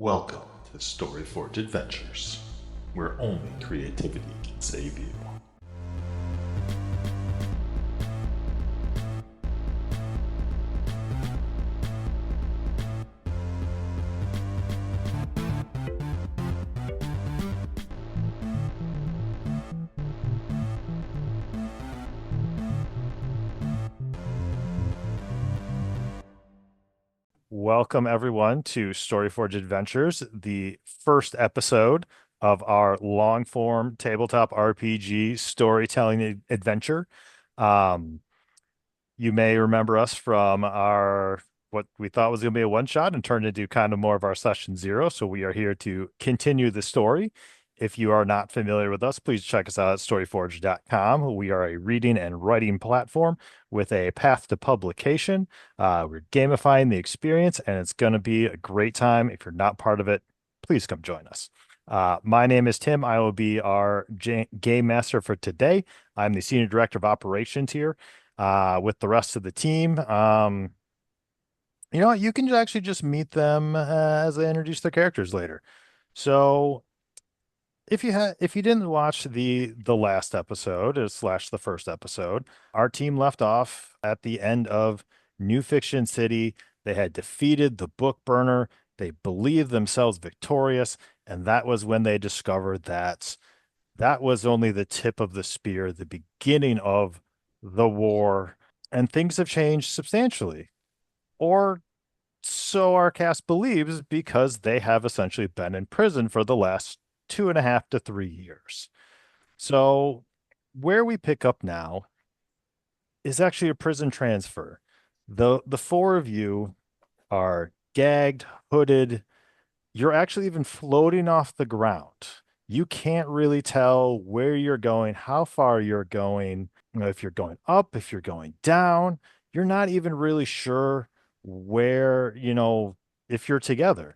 Welcome to StoryForge Adventures, where only creativity can save you. Welcome, everyone, to StoryForge Adventures, the first episode of our long-form tabletop RPG storytelling adventure. Um, you may remember us from our what we thought was going to be a one-shot and turned into kind of more of our session zero. So we are here to continue the story. If you are not familiar with us, please check us out at storyforge.com. We are a reading and writing platform with a path to publication. We're gamifying the experience, and it's going to be a great time. If you're not part of it, please come join us. My name is Tim. I will be our game master for today. I'm the senior director of operations here with the rest of the team. You know what? You can actually just meet them as they introduce their characters later. So if you didn't watch the last episode slash the first episode, our team left off at the end of New Fiction City. They had defeated the book burner. They believed themselves victorious, and that was when they discovered that that was only the tip of the spear, the beginning of the war, and things have changed substantially. Or so our cast believes, because they have essentially been in prison for the last 2.5 to 3 years. So where we pick up now is actually a prison transfer. The four of you are gagged, hooded. You're actually even floating off the ground. You can't really tell where you're going, how far you're going, if you're going up, if you're going down. You're not even really sure where, if you're together.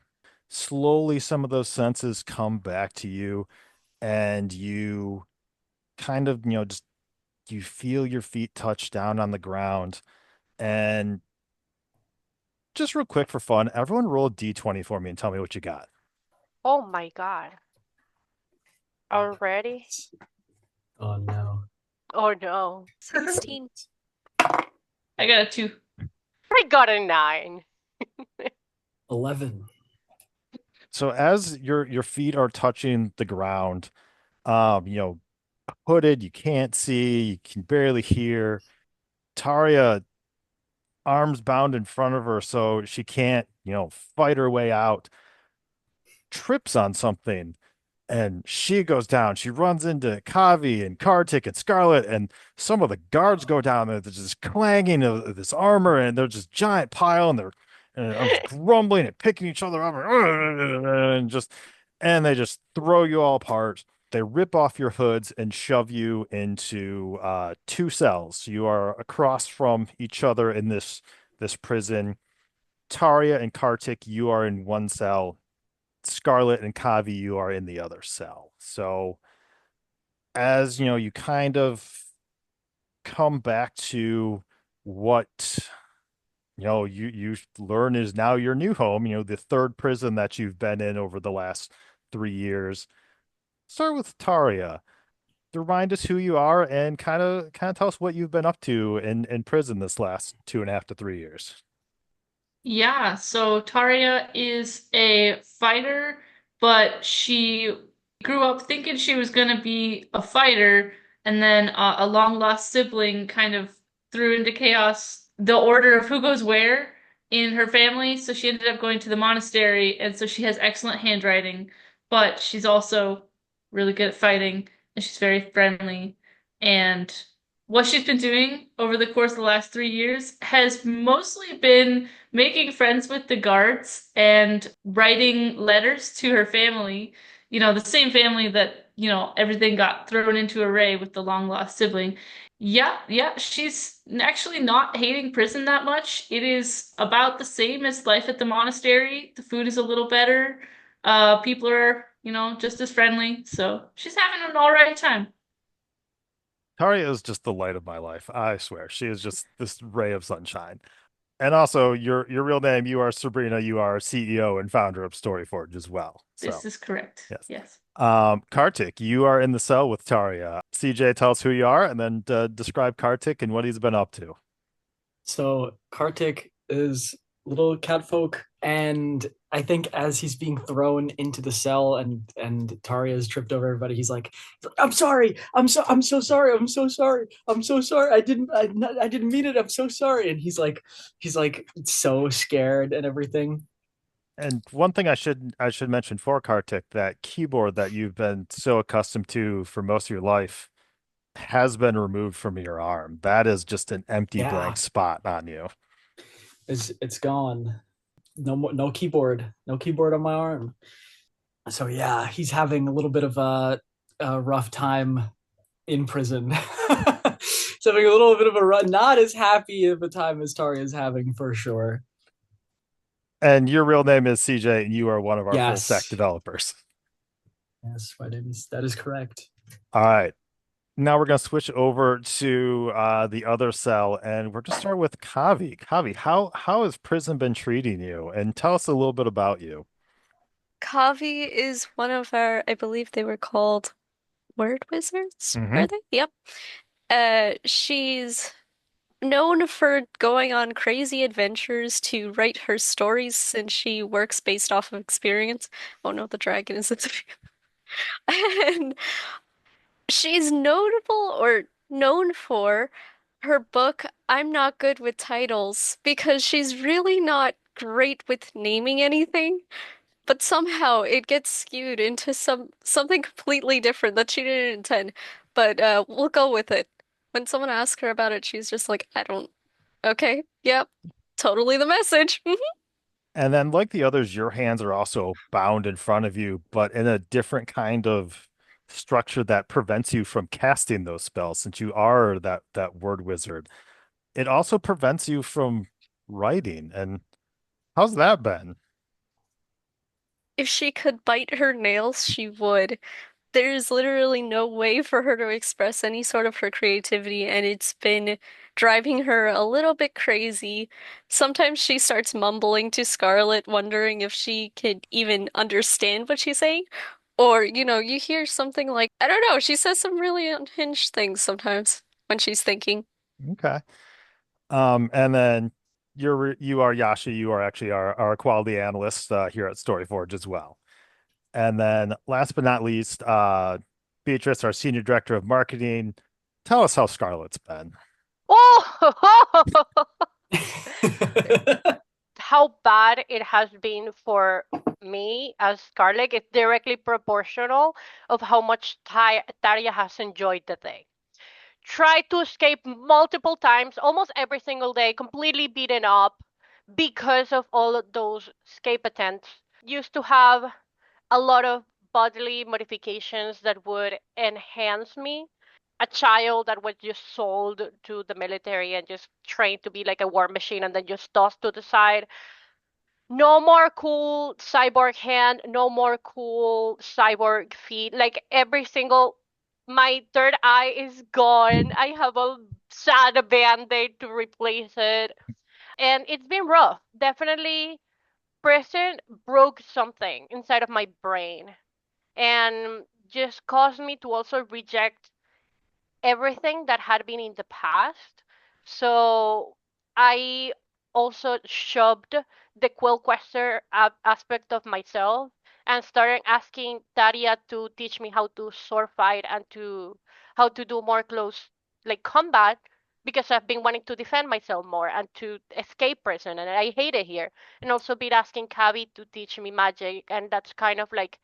Slowly, some of those senses come back to you, and you kind of, just you feel your feet touch down on the ground. And just real quick for fun, everyone roll a d20 for me and tell me what you got. Oh my God. Already? Oh no. Oh no. 16. I got a 2. I got a 9. 11. So as your feet are touching the ground, you know, hooded, you can't see, you can barely hear. Taria, arms bound in front of her, so she can't, fight her way out, trips on something, and she goes down. She runs into Kavi and Kartik and Scarlet, and some of the guards go down there. They're just clanging of this armor, and they're just giant pile, and they're grumbling and picking each other up, and they just throw you all apart. They rip off your hoods and shove you into two cells. You are across from each other in this prison. Taria and Kartik, you are in one cell. Scarlet and Kavi, you are in the other cell. So as you kind of come back to what you learn is now your new home, the third prison that you've been in over the last 3 years. Start with Taria. Remind us who you are and kind of tell us what you've been up to in prison this last 2.5 to 3 years. Yeah, so Taria is a fighter, but she grew up thinking she was going to be a fighter, and then a long lost sibling kind of threw into chaos the order of who goes where in her family. So she ended up going to the monastery, and so she has excellent handwriting, but she's also really good at fighting, and she's very friendly. And what she's been doing over the course of the last 3 years has mostly been making friends with the guards and writing letters to her family, the same family that, everything got thrown into array with the long lost sibling. Yeah, yeah, she's actually not hating prison that much. It is about the same as life at the monastery. The food is a little better. People are, just as friendly. So she's having an all right time. Taria is just the light of my life. I swear. She is just this ray of sunshine. And also your real name, you are Sabrina, you are CEO and founder of StoryForge as well. This is correct. Yes. Yes. Kartik, you are in the cell with Taria. CJ, tell us who you are and then describe Kartik and what he's been up to. So Kartik is little catfolk, and I think as he's being thrown into the cell and Taria has tripped over everybody, I'm sorry, I'm so sorry, I'm so sorry, I'm so sorry, I didn't mean it, I'm so sorry, and he's like so scared and everything. And one thing I should mention for Kartik, that keyboard that you've been so accustomed to for most of your life has been removed from your arm. That is just an empty Yeah, blank spot on you. it's gone. No more, no keyboard on my arm. So yeah, he's having a little bit of a rough time in prison. He's having a little bit of a run, not as happy of a time as Taria is having for sure. And your real name is CJ, and you are one of our full Yes. stack developers. Yes, that is correct. All right. Now we're going to switch over to the other cell, and we're going to start with Kavi. Kavi, how has prison been treating you? And tell us a little bit about you. Kavi is one of our, I believe they were called word wizards, Mhm. were they? Yep. She's known for going on crazy adventures to write her stories since she works based off of experience. Oh no, the dragon is and she's notable or known for her book, I'm Not Good with Titles, because she's really not great with naming anything, but somehow it gets skewed into something completely different that she didn't intend. But we'll go with it. When someone asks her about it, she's just like, I don't, okay, yep, totally the message. And then, like the others, your hands are also bound in front of you, but in a different kind of structure that prevents you from casting those spells, since you are that word wizard. It also prevents you from writing. And how's that been? If she could bite her nails, she would. There's literally no way for her to express any sort of her creativity, and it's been driving her a little bit crazy. Sometimes she starts mumbling to Scarlet, wondering if she could even understand what she's saying. Or, you hear something like, I don't know, she says some really unhinged things sometimes when she's thinking. Okay. And then you are Yashi. You are actually our quality analyst here at StoryForge as well. And then last but not least, Beatrice, our senior director of marketing. Tell us how Scarlet's been. Oh, how bad it has been for me as Scarlet is directly proportional of how much Taria has enjoyed the thing. Tried to escape multiple times, almost every single day, completely beaten up because of all of those escape attempts. Used to have a lot of bodily modifications that would enhance me. A child that was just sold to the military and just trained to be like a war machine and then just tossed to the side. No more cool cyborg hand, no more cool cyborg feet. Like every single, my third eye is gone. I have a sad band-aid to replace it. And it's been rough. Definitely, prison broke something inside of my brain and just caused me to also reject everything that had been in the past. So I also shoved the quill quester aspect of myself and started asking Taria to teach me how to sword fight and to how to do more close like combat because I've been wanting to defend myself more and to escape prison and I hate it here. And also been asking Kavi to teach me magic and that's kind of like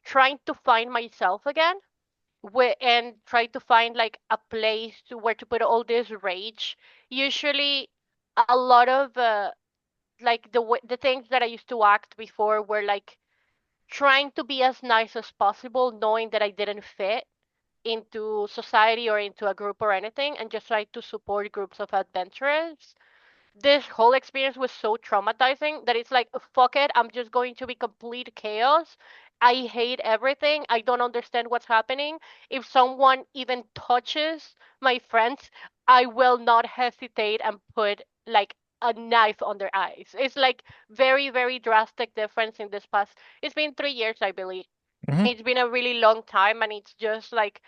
trying to find myself again and try to find like a place to where to put all this rage. Usually, a lot of like the things that I used to act before were like trying to be as nice as possible, knowing that I didn't fit into society or into a group or anything, and just try to support groups of adventurers. This whole experience was so traumatizing that it's like, fuck it, I'm just going to be complete chaos. I hate everything. I don't understand what's happening. If someone even touches my friends, I will not hesitate and put like a knife on their eyes. It's like very, very drastic difference in this past. It's been 3 years, I believe. Mhm. It's been a really long time, and it's just like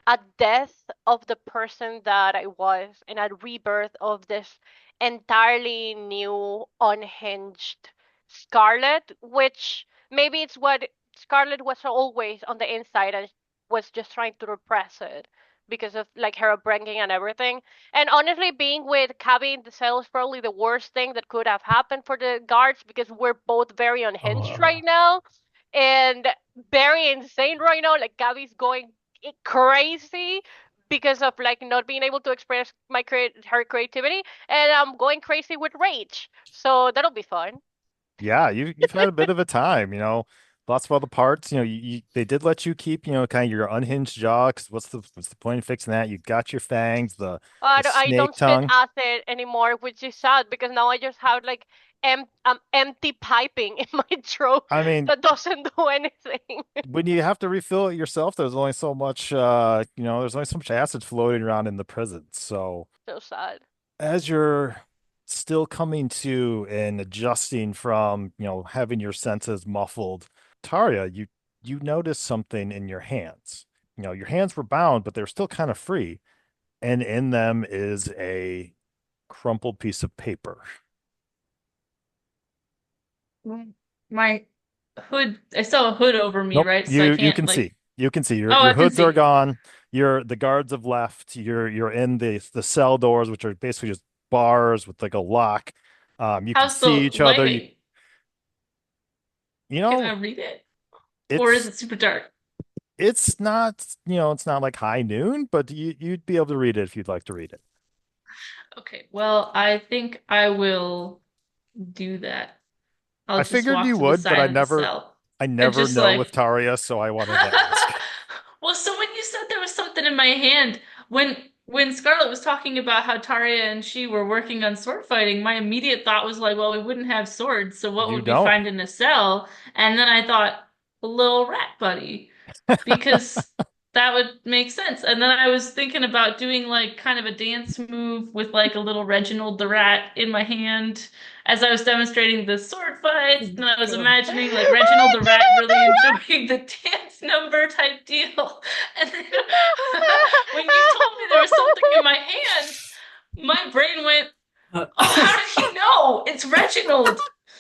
a death of the person that I was and a rebirth of this entirely new, unhinged Scarlet, which maybe it's what Scarlet was always on the inside and was just trying to repress it because of like her upbringing and everything. And honestly, being with Kavi in the cell is probably the worst thing that could have happened for the guards because we're both very unhinged right now and very insane right now. Like Gabi's going crazy because of like not being able to express her creativity, and I'm going crazy with rage. So that'll be fun. Yeah, you've had a bit of a time, lots of other parts. They did let you keep, kind of your unhinged jaw. 'Cause what's the point of fixing that? You got your fangs, the I snake don't spit tongue. acid anymore, which is sad because now I just have like empty piping in my throat I mean, that doesn't do anything. when you have to refill it yourself, there's only so much, there's only so much acid floating around in the prison. So So sad. as you're still coming to and adjusting from, having your senses muffled, Taria, you notice something in your hands. Your hands were bound, but they're still kind of free, and in them is a crumpled piece of paper. My hood, I still have a hood over me, Nope, right? So I you can't can like, see. You can see oh, your I can hoods are see. gone. The guards have left. You're in the cell doors, which are basically just bars with like a lock. You can How's the see each other. lighting? You Can I know, read it? Or is it's it super dark? it's not, it's not like high noon, but you'd be able to read it if you'd like to read it. Okay, well, I think I will do that. I'll I just figured walk you to the would, but side of the cell I and never just know with like Taria, so I wanted to ask. well, so when you said there was something in my hand, when Scarlet was talking about how Taria and she were working on sword fighting, my immediate thought was like, well, we wouldn't have swords, so what You would we don't. find in a cell? And then I thought, a little rat buddy, because that would make sense. And then I was thinking about doing like kind of a dance move with like a little Reginald the rat in my hand as I was demonstrating the sword fights. And I was God. imagining like Reginald the rat really enjoying the dance number type deal. And then when you told me there was something in my hand, my brain went, Uh, oh, how did he know? It's Reginald.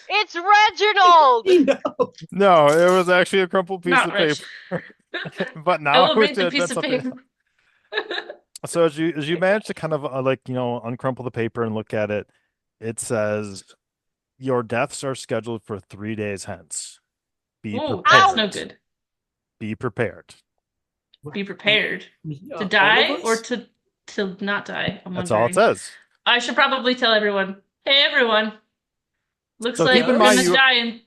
It's Reginald. no. No, it was actually a crumpled piece Not of Reg. paper. But I now I will wish read it the had been piece of something. paper. So as you manage to kind of uncrumple the paper and look at it, it says your deaths are scheduled for 3 days hence. Be Ooh, that's no prepared. good. Be prepared. Be prepared to All die of or us? to not die. I'm That's all it wondering. says. I should probably tell everyone. Hey, everyone. Looks So like keep in we're mind gonna die. And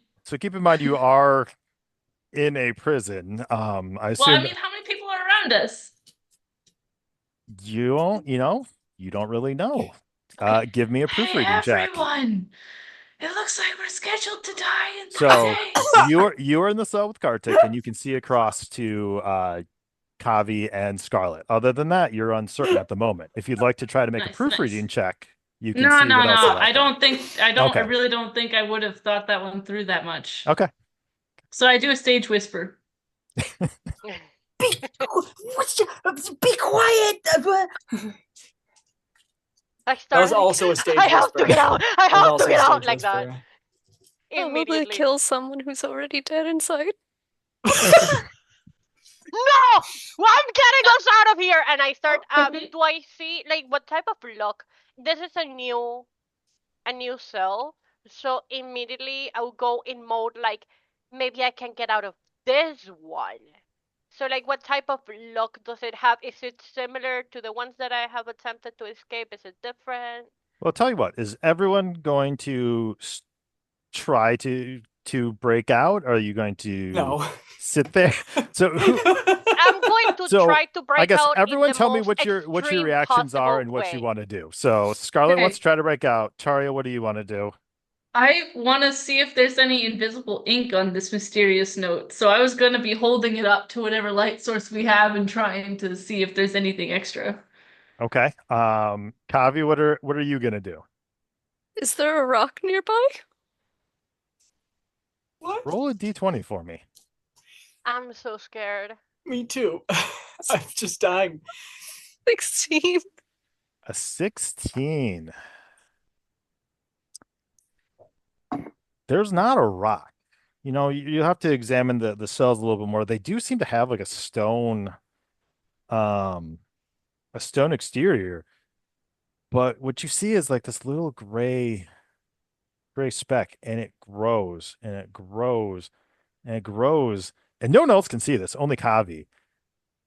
you are in a prison. I well, I assume mean, how many people are around us? you don't, you don't really know. Give me a Hey, proofreading check. everyone. It looks like we're scheduled to die in So 3 days. you're in the cell with Kartik, and you can see across to Kavi and Scarlet. Other than that, you're uncertain at the moment. If you'd like to try to make a Nice, proofreading nice. check, you can No, see no, what no. else is out I there. don't think I Okay. really don't think I would have thought that one through that much. Okay. So I do a stage whisper. Be quiet. I That was started. also a stage I have whisper. to get out. I That was have also to a get out stage like that whisper. How will they immediately. kill someone who's already dead inside? No! Well, I'm getting us out of here. And I start. Do I see like what type of lock? This is a new cell. So immediately I will go in mode like maybe I can get out of this one. So like what type of lock does it have? Is it similar to the ones that I have attempted to escape? Is it different? Well, I'll tell you what, is everyone going to try to break out? Or are you going to No. sit there? So I'm going to so try to I break guess out in everyone the tell me most what your extreme reactions are possible and what you way. want to do. So Scarlet wants Okay. to try to break out. Taria, what do you want to do? I want to see if there's any invisible ink on this mysterious note. So I was going to be holding it up to whatever light source we have and trying to see if there's anything extra. Okay. Kavi, what are you gonna do? Is there a rock nearby? What? Roll a d20 for me. I'm so scared. Me too. I'm just dying. 16. A 16. There's not a rock. You have to examine the cells a little bit more. They do seem to have like a stone exterior, but what you see is like this little gray speck, and it grows and it grows and it grows, and no one else can see this, only Kavi.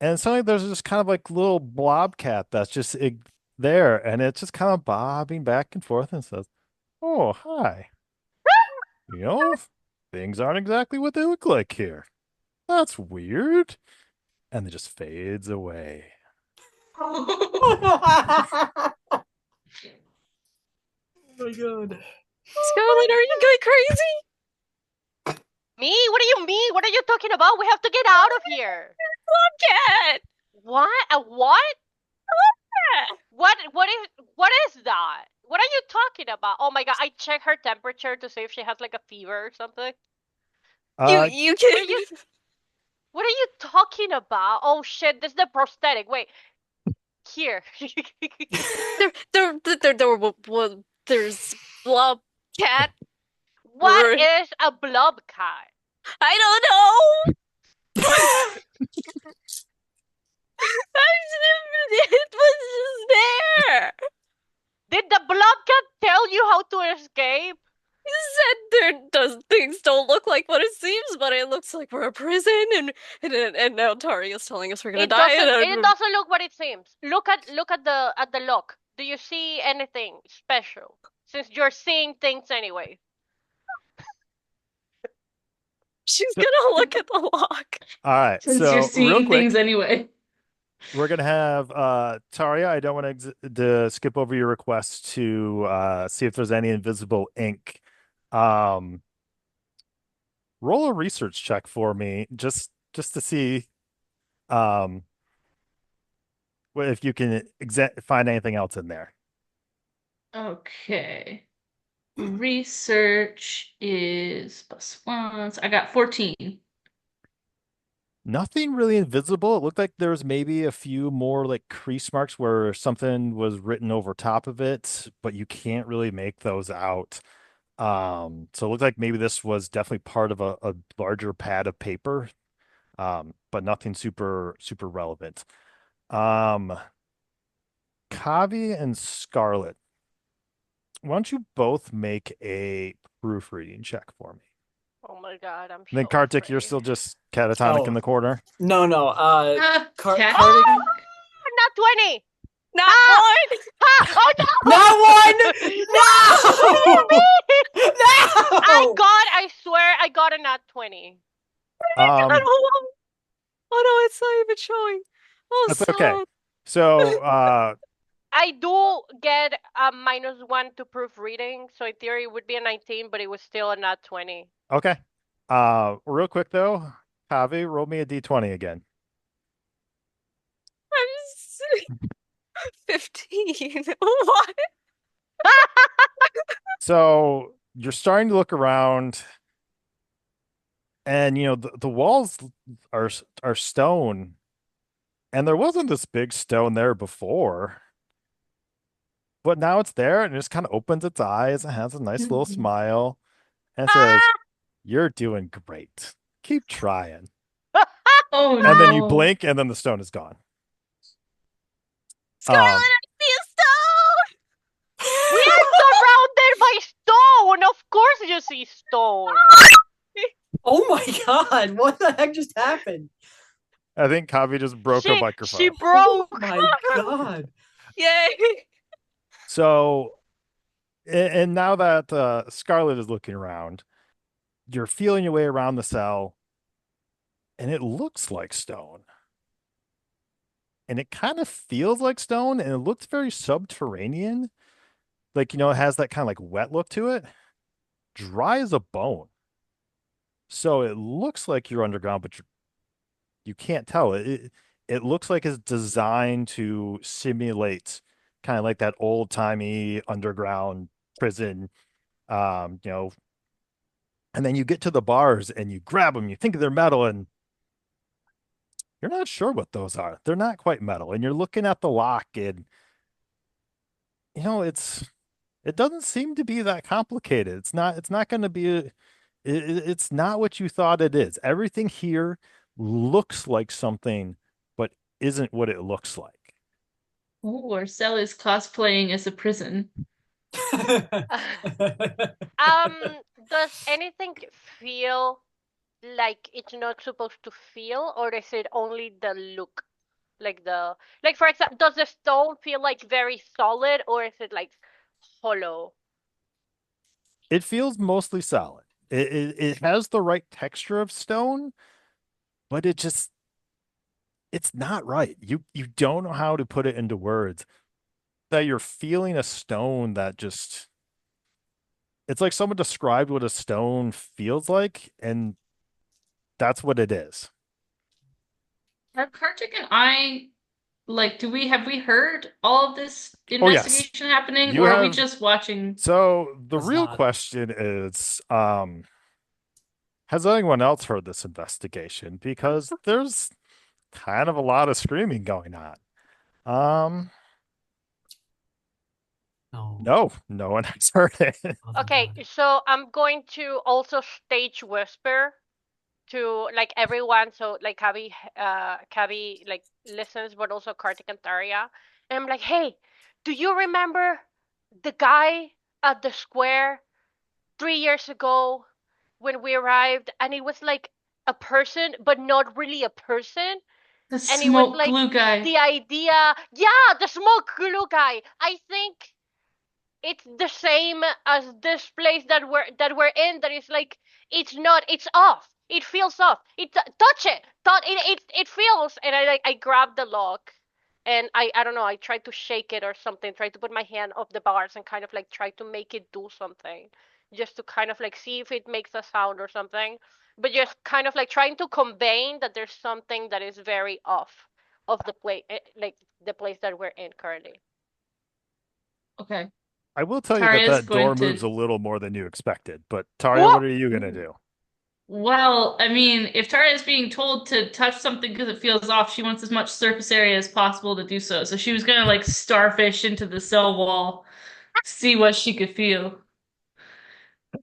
And suddenly there's this kind of like little blob cat that's just there, and it's just kind of bobbing back and forth and says, "Oh, hi. You know, things aren't exactly what they look like here. That's weird." And it just fades away. Oh my god. Scarlet, are you going crazy? Me? What do you mean? What are you talking about? We have to get out of here. Cat! What? A what? Cat! What is that? What are you talking about? Oh my god, I check her temperature to see if she has like a fever or something. You can. What are you talking about? Oh shit, this is the prosthetic. Wait. Here. There's Blob Cat. What is a blob cat? I don't know. It was just there. Did the blob cat tell you how to escape? He said things don't look like what it seems, but it looks like we're a prison, and now Taria's telling us we're gonna die. It doesn't look what it seems. Look at the lock. Do you see anything special? Since you're seeing things anyway. She's gonna look at the lock. All right, Since so you're real seeing quick, things anyway. we're gonna have Taria. I don't want to skip over your request to see if there's any invisible ink. Roll a research check for me, just to see if you can find anything else in there. Okay. Research is +1. So I got 14. Nothing really invisible. It looked like there was maybe a few more like crease marks where something was written over top of it, but you can't really make those out. So it looked like maybe this was definitely part of a larger pad of paper, but nothing super relevant. Kavi and Scarlet, why don't you both make a proofreading check for me? Oh my god, I'm And then so Kartik, afraid. you're still just catatonic in the corner. No. Cat. Kartik. Not 20! Not one. Oh no! Not one! No! No! I swear I got a nat 20. Oh no, it's not even showing. Oh, That's sad. okay. So I do get a -1 to proofreading, so in theory it would be a 19, but it was still a nat 20. okay. Real quick though, Kavi, roll me a d20 again. I'm 15. What? So you're starting to look around, and the walls are stone, and there wasn't this big stone there before, but now it's there, and it just kind of opens its eyes and has a nice little smile and says, "You're doing great. Keep trying." Oh And then you no. blink, and then the stone is gone. Scarlet, I see a stone. We are surrounded by stone! Of course you see stone! Oh my god, what the heck just happened? I think Kavi just broke her microphone. She broke! Oh my god. Yay. So, and now that Scarlet is looking around, you're feeling your way around the cell, and it looks like stone. And it kind of feels like stone, and it looks very subterranean. Like, it has that kind of like wet look to it. Dry as a bone. So it looks like you're underground, but you can't tell. It looks like it's designed to simulate kind of like that old-timey underground prison, you know, and then you get to the bars and you grab them, you think they're metal, and you're not sure what those are. They're not quite metal, and you're looking at the lock, and it doesn't seem to be that complicated. It's not going to be it's not what you thought it is. Everything here looks like something, but isn't what it looks like. Ooh, our cell is cosplaying as a prison. Does anything feel like it's not supposed to feel, or is it only the look? Like for example, does the stone feel like very solid, or is it like hollow? It feels mostly solid. It has the right texture of stone, but it's not right. You don't know how to put it into words. That you're feeling a stone that just it's like someone described what a stone feels like, and that's what it is. Have Kartik and I, like, have we heard all of this Oh, yes. investigation happening, You or are we have- just watching? So the Has real not. question is, has anyone else heard this investigation? Because there's kind of a lot of screaming going on. No. No one has heard it. Oh, thank Okay, God. so I'm going to also stage whisper to like everyone, so like Kavi like listens, but also Kartik and Taria. And I'm like, hey, do you remember the guy at the square 3 years ago when we arrived, and it was like a person, but not really a person? The And it was smoke like glue guy. the idea, yeah, the smoke glue guy. I think it's the same as this place that we're in. That is like it's not. It's off. It feels off. Touch it. It feels. And I grab the lock, and I don't know. I try to shake it or something. Try to put my hand off the bars and kind of like try to make it do something, just to kind of like see if it makes a sound or something. But just kind of like trying to convey that there's something that is very off of the place, like the place that we're in currently. Okay. I will tell you Taria's that door going to- moves a little more than you expected. But Taria, Whoa! what are you gonna do? Well, I mean, if Taria is being told to touch something because it feels off, she wants as much surface area as possible to do so. So she was gonna like starfish into the cell wall, see what she could feel.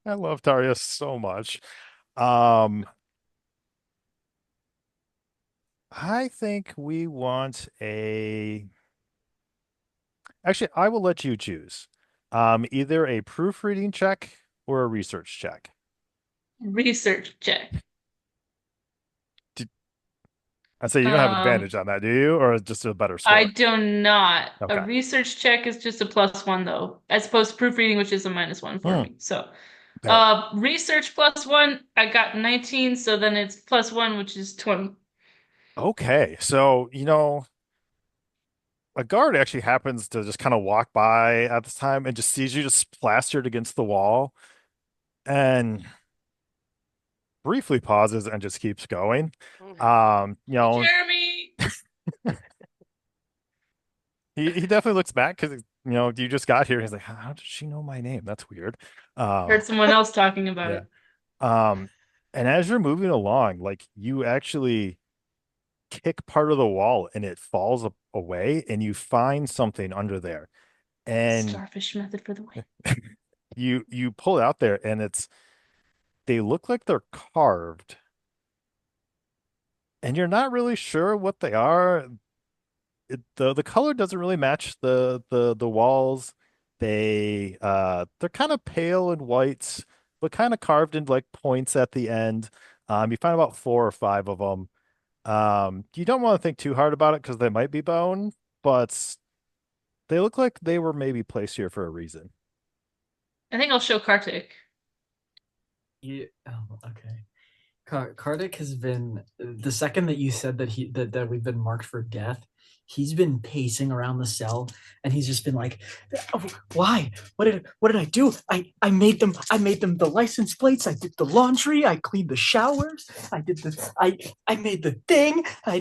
I love Taria so much. Um, I think we want a. Actually, I will let you choose. Either a proofreading check or a research check. Research check. I say you don't have Um, advantage on that, do you? Or just a better score? I do not. Okay. A research check is just a +1 though, as opposed to proofreading, which is a -1 for me. So, Okay. research +1, I got 19, so then it's +1, which is 20. Okay. So, a guard actually happens to just kind of walk by at this time and just sees you just plastered against the wall and briefly pauses and just keeps going. Jeremy! He definitely looks back because you just got here. He's like, how did she know my name? That's weird. Heard someone else talking about Yeah. it. And as you're moving along, like you actually kick part of the wall and it falls away, and you find something under there, and Starfish method for the win. you pull it out there, and they look like they're carved, and you're not really sure what they are. The color doesn't really match the walls. They're kind of pale and white, but kind of carved in like points at the end. You find about 4 or 5 of them. You don't want to think too hard about it because they might be bone, but they look like they were maybe placed here for a reason. I think I'll show Kartik. Yeah. Oh, okay. Kartik has been the second that you said that that we've been marked for death. he's been pacing around the cell, and he's just been like, oh, why? What did I do? I made them the license plates. I did the laundry. I cleaned the showers. I did I made the thing. I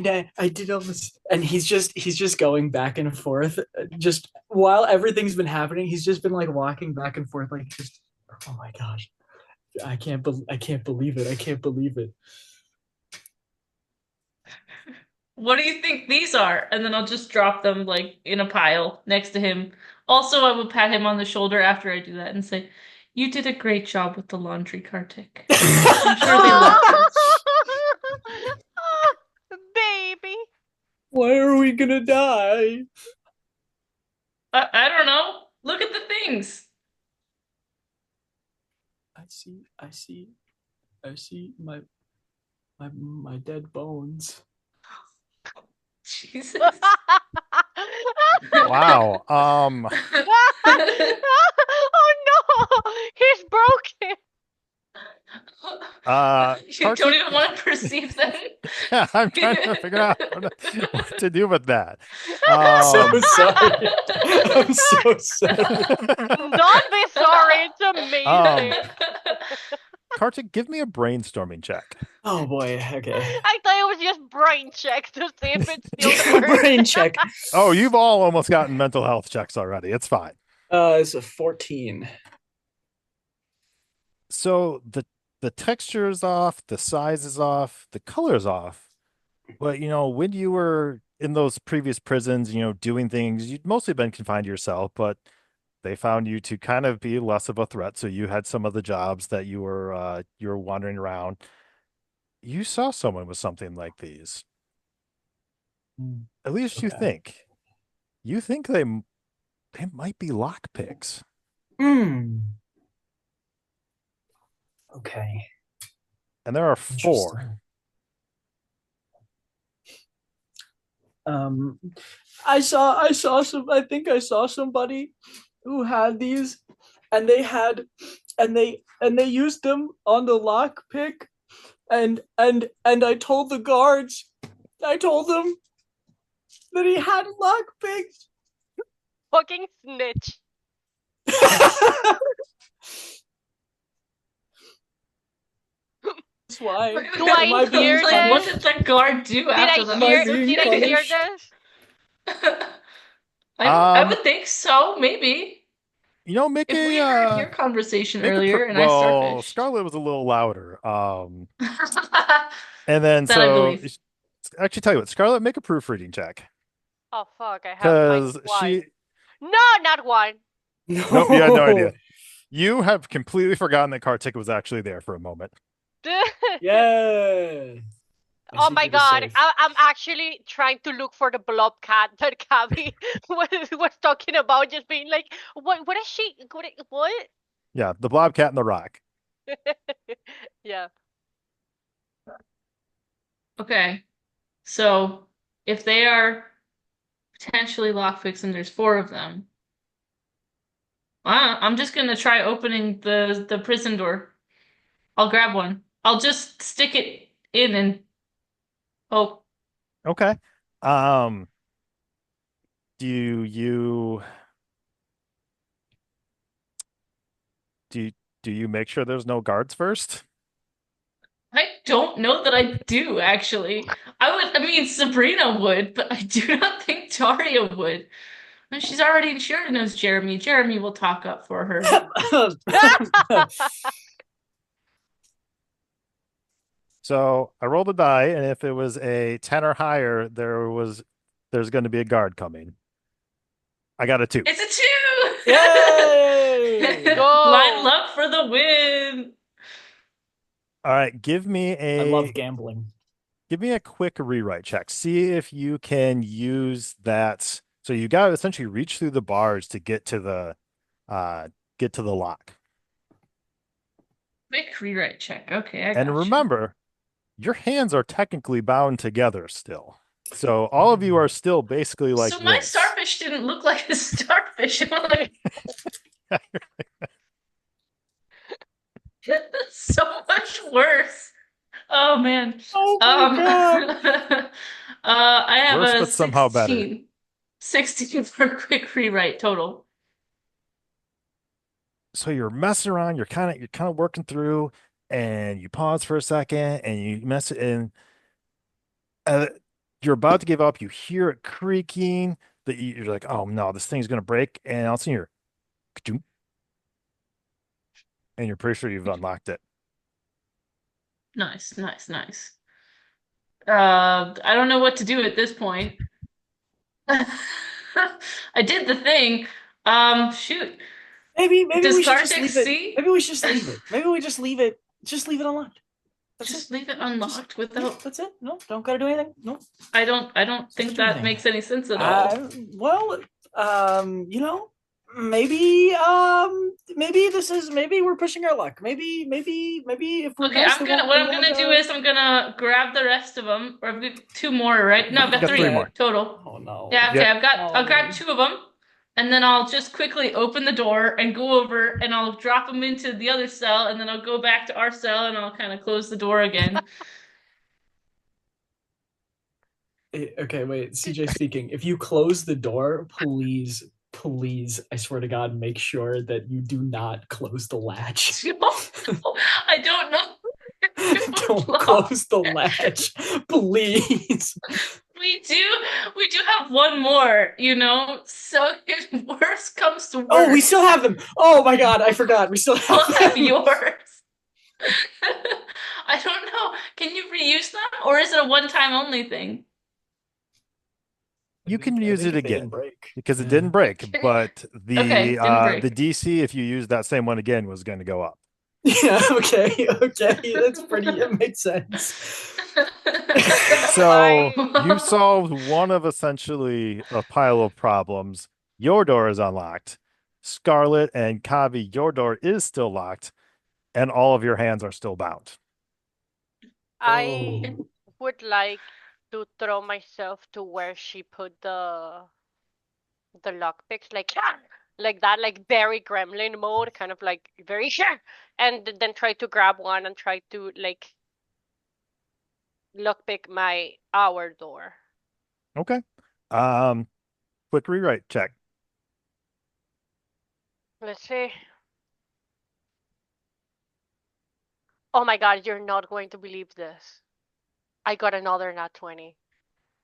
did all this, and he's just going back and forth. Just while everything's been happening, he's just been like walking back and forth, like, just, oh my gosh, I can't believe it. I can't believe it. What do you think these are? And then I'll just drop them like in a pile next to him. Also, I will pat him on the shoulder after I do that and say, "You did a great job with the laundry, Kartik." I'm sure they love it. Baby. Why are we gonna die? I don't know. Look at the things. I see my dead bones. Jesus. Wow. Oh no, he's broken. You don't Kartik- even want to perceive them. Yeah, I'm trying to figure out what to do with that. So sorry. I'm so sorry. Don't be sorry. It's amazing. Kartik, give me a brainstorming check. Oh boy. Okay. I thought it was just brain check to see if it still works. Brain check. Oh, you've all almost gotten mental health checks already. It's fine. It's a 14. So the texture is off, the size is off, the color is off. But when you were in those previous prisons, doing things, you'd mostly been confined to yourself, but they found you to kind of be less of a threat. So you had some of the jobs that you were wandering around. You saw someone with something like these. At least you Okay. think. You think they might be lockpicks. Okay. And there are 4. I think I saw somebody who had these, and they used them on the lockpick, and I told the guards, I told them that he had lockpicks. Fucking snitch. That's why. Do I Am I being hear Like, what this? did the guard do Did after I the hear? being Did I hear punished? this? I would think so, maybe. Make If we a heard your conversation make a earlier and I well, starfished. Scarlet was a little louder. And then That I so believe. actually tell you what, Scarlet, make a proofreading check. Oh fuck! I have Because like one. she No, not one. Nope, you had no idea. You have completely forgotten that Kartik was actually there for a moment. Yeah. Oh my god! I'm actually trying to look for the blob cat that Kavi was talking about. Just being like, what is she? What? Yeah, the blob cat and the rock. Yeah. Okay. So if they are potentially lockpicks and there's 4 of them, I'm just gonna try opening the prison door. I'll grab one. I'll just stick it in and hope. Okay. Do you make sure there's no guards first? I don't know that I do, actually. I mean, Sabrina would, but I do not think Taria would. And she already knows Jeremyyy. Jeremyyy will talk up for her. So I rolled a die, and if it was a 10 or higher, there's going to be a guard coming. I got a 2. It's a 2! Yay! Go! Blind luck for the win! All right, give me I love gambling. Give me a quick rewrite check. See if you can use that. So you got to essentially reach through the bars to get to the lock. Quick rewrite check. Okay, I And gotcha. remember, your hands are technically bound together still. So all of you are still basically like So my this. starfish didn't look like a starfish. That's so much worse. Oh man. Oh my god. I have Worse, a but somehow better. 16. 16 for quick rewrite total. So you're messing around, you're kind of working through, and you pause for a second and you mess it in. You're about to give up, you hear it creaking, that you're like, oh no, this thing's gonna break, and all of a sudden you're ka-choom, and you're pretty sure you've unlocked it. Nice, nice, nice. I don't know what to do at this point. I did the thing. Shoot. Maybe Does we should just Kartik leave it. see? Maybe we should just leave it. Maybe we just leave it. Just leave it unlocked. That's Just it. leave it unlocked without. That's it. No, don't gotta do anything. No. I don't think do that anything. makes any sense at all. Well, maybe maybe we're pushing our luck. Maybe if we're Okay, nice, what I'm gonna do is I'm gonna grab the rest of them, or I've got 2 more, right? No, I've got Got 3 3 more. total. Oh no. Yeah, okay, Yeah. I'll grab 2 of them, and then I'll just quickly open the door and go over, and I'll drop them into the other cell, and then I'll go back to our cell, and I'll kind of close the door again. Okay, wait. CJ speaking. If you close the door, please, I swear to God, make sure that you do not close the latch. I don't know. Don't close the latch, please. We do have 1 more, so if worse comes to worse. Oh, we still have them. Oh my God, I forgot. We still have we'll have them. yours. I don't know. Can you reuse them, or is it a one-time only thing? You can use it again because it Yeah. didn't break, but Okay, didn't break. the DC, if you use that same one again, was going to go up. Yeah, okay. That's pretty, it makes sense. So you solved one of essentially a pile of problems. Your door is unlocked. Scarlet and Kavi, your door is still locked, and all of your hands are still bound. I Oh. would like to throw myself to where she put the lockpicks, like that, like very gremlin mode, kind of like very and then try to grab one and try to like lockpick our door. Okay. Quick rewrite check. Let's see. Oh my God, you're not going to believe this. I got another nat 20.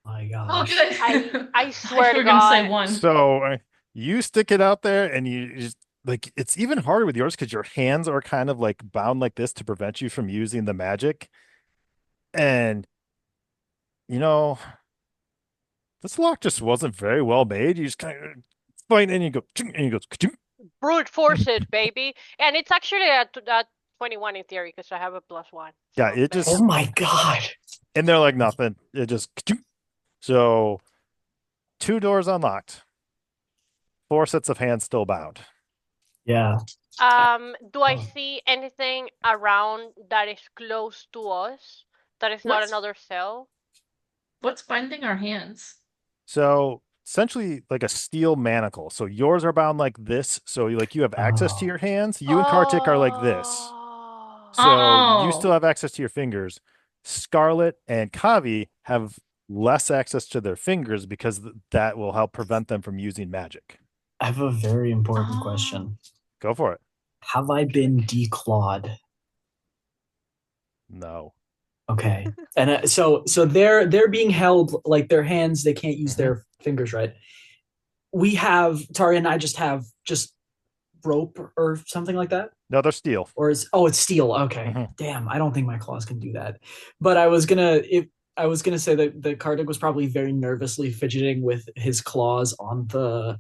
My Oh, gosh. good. I swear you were to gonna say God. 1. So you stick it out there, and you just like it's even harder with yours because your hands are kind of like bound like this to prevent you from using the magic. And this lock just wasn't very well made. You just kind of find it and you go, "Ching," and you go, "Ka-ching." Brute force it, baby. And it's actually at 21 in theory because I have a +1. Yeah, So it just Oh my God. and they're like nothing. It just ka-ching. So 2 doors unlocked, 4 sets of hands still bound. Yeah. Do I Oh. see anything around that is close to us that is not What's- another cell? What's binding our hands? So essentially like a steel manacle. So yours are bound like this. So you have access to Oh. your hands. You and Kartik are like this. Oh. So you Oh. still have access to your fingers. Scarlet and Kavi have less access to their fingers because that will help prevent them from using magic. I have a very important Oh. question. Go for it. Have I been declawed? No. Okay. And so they're being held like their hands, they can't use their fingers, right? We have Taria and I just have rope or something like that. No, they're steel. Or it's steel. Okay. Mhm. Damn, I don't think my claws can do that. But I was gonna say that the Kartik was probably very nervously fidgeting with his claws on the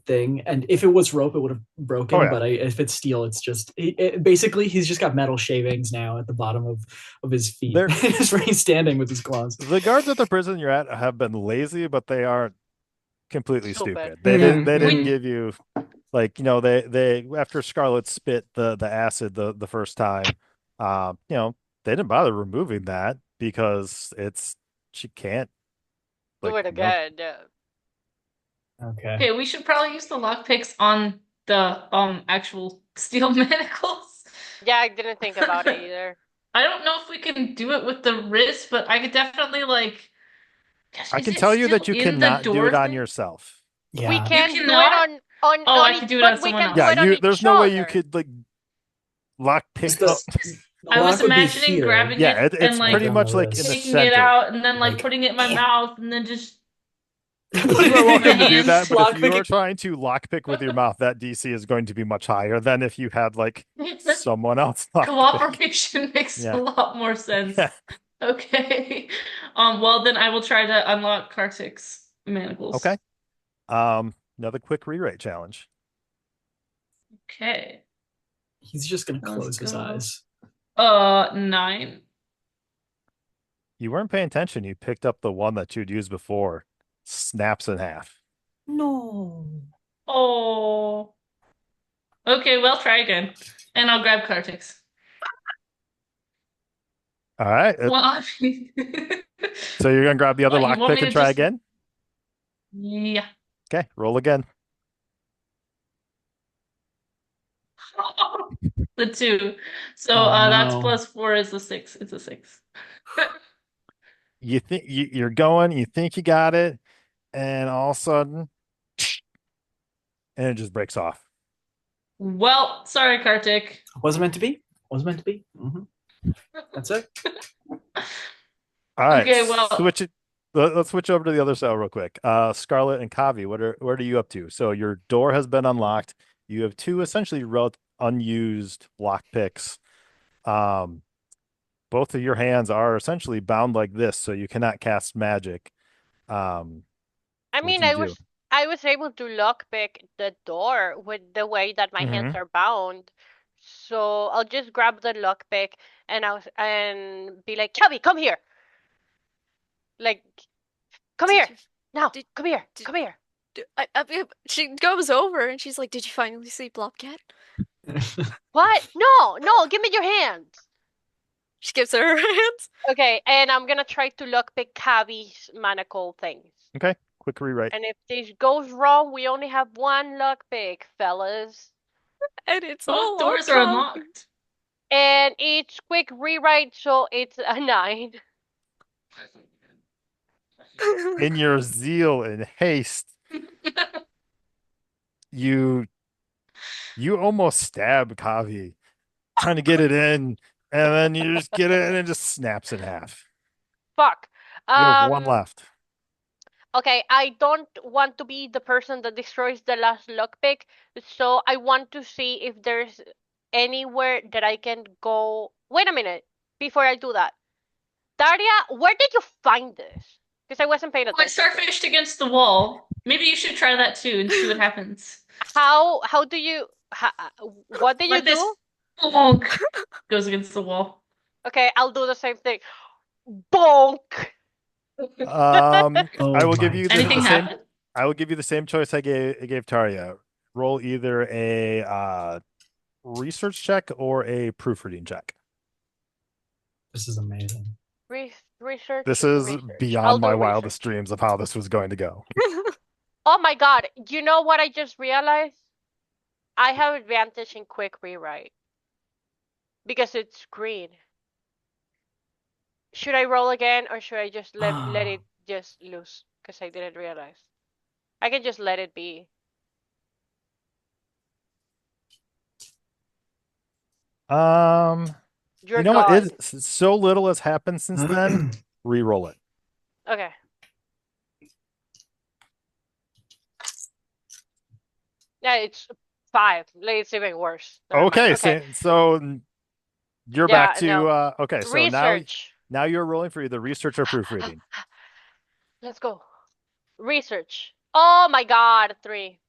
thing, and if it was rope, it would have broken. Oh, yeah. But if it's steel, it's just basically he's just got metal shavings now at the bottom of his feet. They're- just where he's standing with his claws. The guards at the prison you're at have been lazy, but they aren't completely Stupid. stupid. They Mhm. didn't We- give you like they after Scarlet spit the acid the first time, they didn't bother removing that because she can't Do it again. Yeah. Okay. Okay, we should probably use the lockpicks on the actual steel manacles. Yeah, I didn't think about it either. I don't know if we can do it with the wrist, but I could definitely like. Gosh, I is can it tell you still that you in the cannot do door it on thing? yourself. We Yeah. You can do it cannot? Oh, on I could each, do it but on we someone can else. do Yeah, it on there's each no way you other. could like lock pick. The, Oh, the I was lock would be imagining here. grabbing yeah, it and it's Not like pretty on the much like in the wrist. taking it center. out and then like Like, putting it in my mouth and then just You are welcome to do hands. that, but if you Lockpicking. are trying to lockpick with your mouth, that DC is going to be much higher than if you had like someone else lockpick. Cooperation makes Yeah. a lot more sense. Yeah. Okay. Well then I will try to unlock Kartik's manacles. Okay. Another quick rewrite challenge. Okay. He's just gonna Let's close his go. eyes. 9. You weren't paying attention. You picked up the one that you'd used before. Snaps in half. No. Oh. Okay, well try again. And I'll grab Kartik's. All right. Well, I mean... So you're gonna grab the other What, you want lockpick me and to try just- again? Yeah. Okay, roll again. The 2. So Oh, that's no. +4 is a 6. It's a 6. You think you're going, you think you got it, and all of a sudden, and it just breaks off. Well, sorry, Kartik. Wasn't meant to be. Wasn't meant to be. That's it. All right, Okay, well- switch it. Let's switch over to the other side real quick. Scarlet and Kavi, what are you up to? So your door has been unlocked. You have 2 essentially unused lock picks. Both of your hands are essentially bound like this, so you cannot cast magic. I what mean, do you do? I was able to lockpick the door with the way that my hands are bound. So I'll just grab the lockpick and be like, Kavi, come here. Like, come here. Now, come here. Come here. She goes over and she's like, "Did you finally see Blob Cat?" What? No, give me your hands. She gives her her hands. Okay, and I'm gonna try to lockpick Kavi's manacle things. Okay, quick rewrite. And if this goes wrong, we only have one lockpick, fellas. And it's Both all doors are unlocked. unlocked. And it's quick rewrite, so it's a 9. In your zeal and haste, you almost stab Kavi, trying to get it in, and then you just get it and it just snaps in half. Fuck. You have 1 left. Okay, I don't want to be the person that destroys the last lockpick, so I want to see if there's anywhere that I can go. Wait a minute, before I do that. Taria, where did you find this? Because I wasn't paying Well, I attention. starfished against the wall. Maybe you should try that too and see what happens. How do you, what did you Like this. do? Bonk. Goes against the wall. Okay, I'll do the same thing. Bonk! I will give my you Anything the same. happen? I will give you the same choice I gave Taria. Roll either a research check or a proofreading check. This is amazing. Research. This is research. I'll beyond do my research. wildest dreams of how this was going to go. Oh my god, you know what I just realized? I have advantage in quick rewrite. Because it's green. Should I roll again or should I just let it just loose? Because I didn't realize. I can just let it be. You're You know what? gone. It's so little has happened since then. Reroll it. Okay. Yeah, it's 5. Like, it's even worse. Never mind. Okay, so you're Yeah, back to no. okay. So Research. now you're rolling for either research or proofreading. Let's go. Research. Oh my god, 3.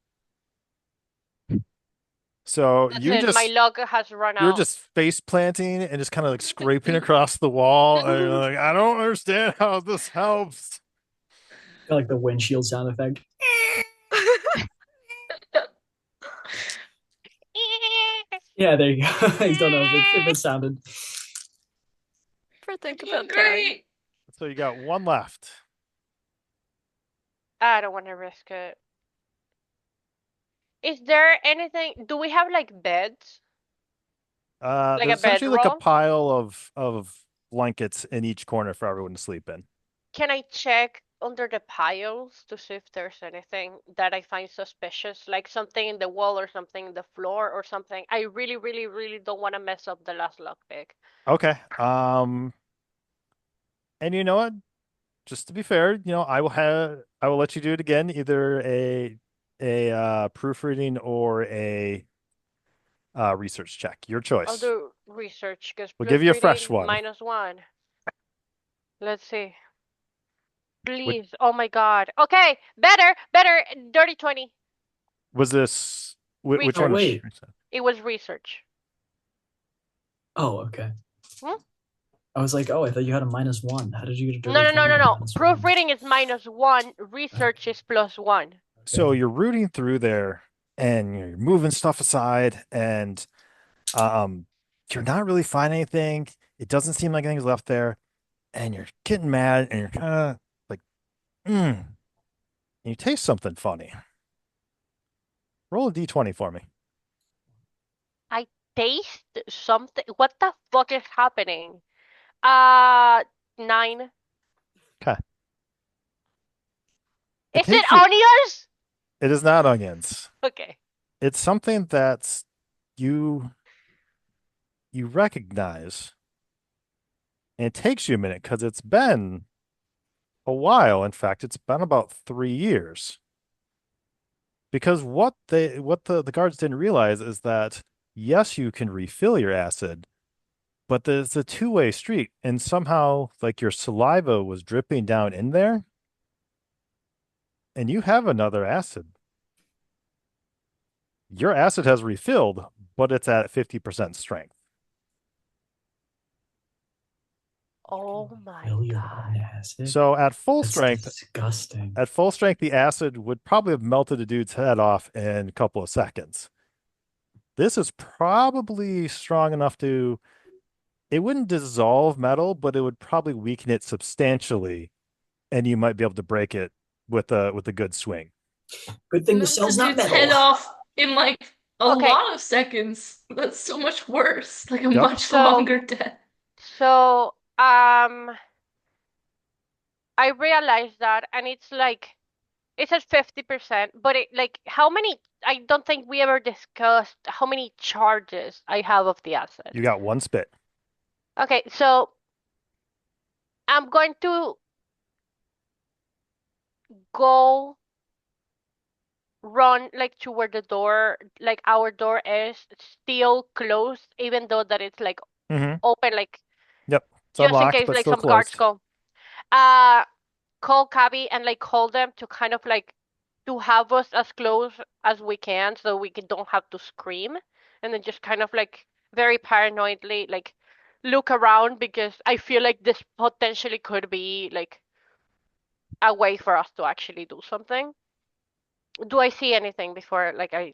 So That's you it. just My luck has run you're out. just face planting and just kind of like scraping across the wall, and you're like, I don't understand how this helps. Like the windshield sound effect. Yeah, there you go. I don't know if it sounded. For think about that. Great. So you got 1 left. I don't want to risk it. Is there anything? Do we have like beds? Like a There's essentially like a bedroll? pile of blankets in each corner for everyone to sleep in. Can I check under the piles to see if there's anything that I find suspicious, like something in the wall or something in the floor or something? I really, really, really don't want to mess up the last lockpick. Okay. And you know what? Just to be fair, I will let you do it again, either a proofreading or a research check. Your I'll choice. do research because We'll give you a fresh proofreading one. -1. Let's see. Please. Oh my God. Okay. Better. Dirty 20. Was this which Research. one? Wait. It was research. Oh, okay. Hmm? I was like, oh, I thought you had a -1. How did you get a No. dirty 20 on -1? Proofreading is -1. Research is +1. So you're rooting through there and you're moving stuff aside and you're not really finding anything. It doesn't seem like anything's left there. And you're getting mad and you're kind of like, and you taste something funny. Roll a d20 for me. I taste something. What the fuck is happening? 9. Okay. Is it onions? It is not onions. Okay. It's something that's you recognize. And it takes you a minute because it's been a while. In fact, it's been about 3 years. Because what the guards didn't realize is that yes, you can refill your acid, but there's a two-way street, and somehow like your saliva was dripping down in there, and you have another acid. Your acid has refilled, but it's at 50% strength. Oh my Fill your God. own acid? So at full That's strength, disgusting. the acid would probably have melted a dude's head off in a couple of seconds. This is probably strong enough to, it wouldn't dissolve metal, but it would probably weaken it substantially, and you might be able to break it with a good swing. Good thing the Melt cell's the not dude's metal. head off in like a Okay. lot of seconds. That's so much worse. Like a Yep. much longer death. So, I realized that, and it's like, it says 50%, but it like how many? I don't think we ever discussed how many charges I have of the acid. You got one spit. Okay, so I'm going to go run like to where the door, like our door is still closed, even though that it's like Mm-hmm. open, like Yep. It's just in unlocked, case but like still some guards closed. go. Call Kavi and like call them to kind of like to have us as close as we can so we don't have to scream, and then just kind of like very paranoidly like look around because I feel like this potentially could be like a way for us to actually do something. Do I see anything before like I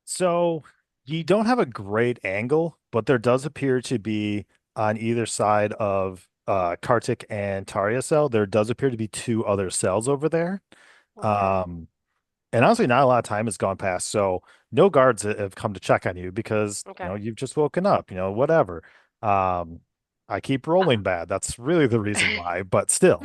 So you don't have a great angle, but there does appear to be on either side of Kartik and Taria cell, there does appear to be 2 other cells over there. Okay. And honestly, not a lot of time has gone past, so no guards have come to check on you because Okay. you've just woken up, whatever. I keep rolling bad. That's really the reason why, but still.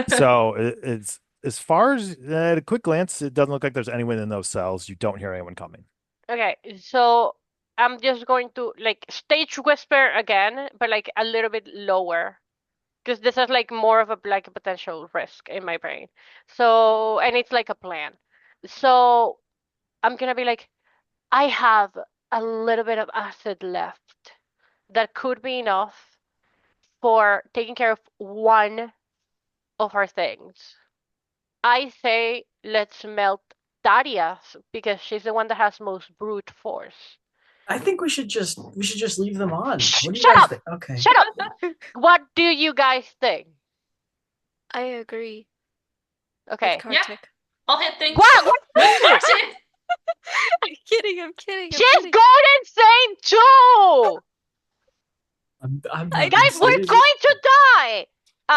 So it's as far as at a quick glance, it doesn't look like there's anyone in those cells. You don't hear anyone coming. Okay, so I'm just going to like stage whisper again, but like a little bit lower. Because this is like more of a like a potential risk in my brain. So, and it's like a plan. So I'm gonna be like, I have a little bit of acid left that could be enough for taking care of one of our things. I say let's melt Daria's because she's the one that has most brute force. I think we should just leave them on. Shh, What do you shut guys up! think? Okay. Shut up! What do you guys think? I agree Okay. with Kartik. I'll hit things. What? With Kartik. I'm kidding, I'm kidding, I'm She's kidding. going insane too! I'm I Guys, we're insane. going to die!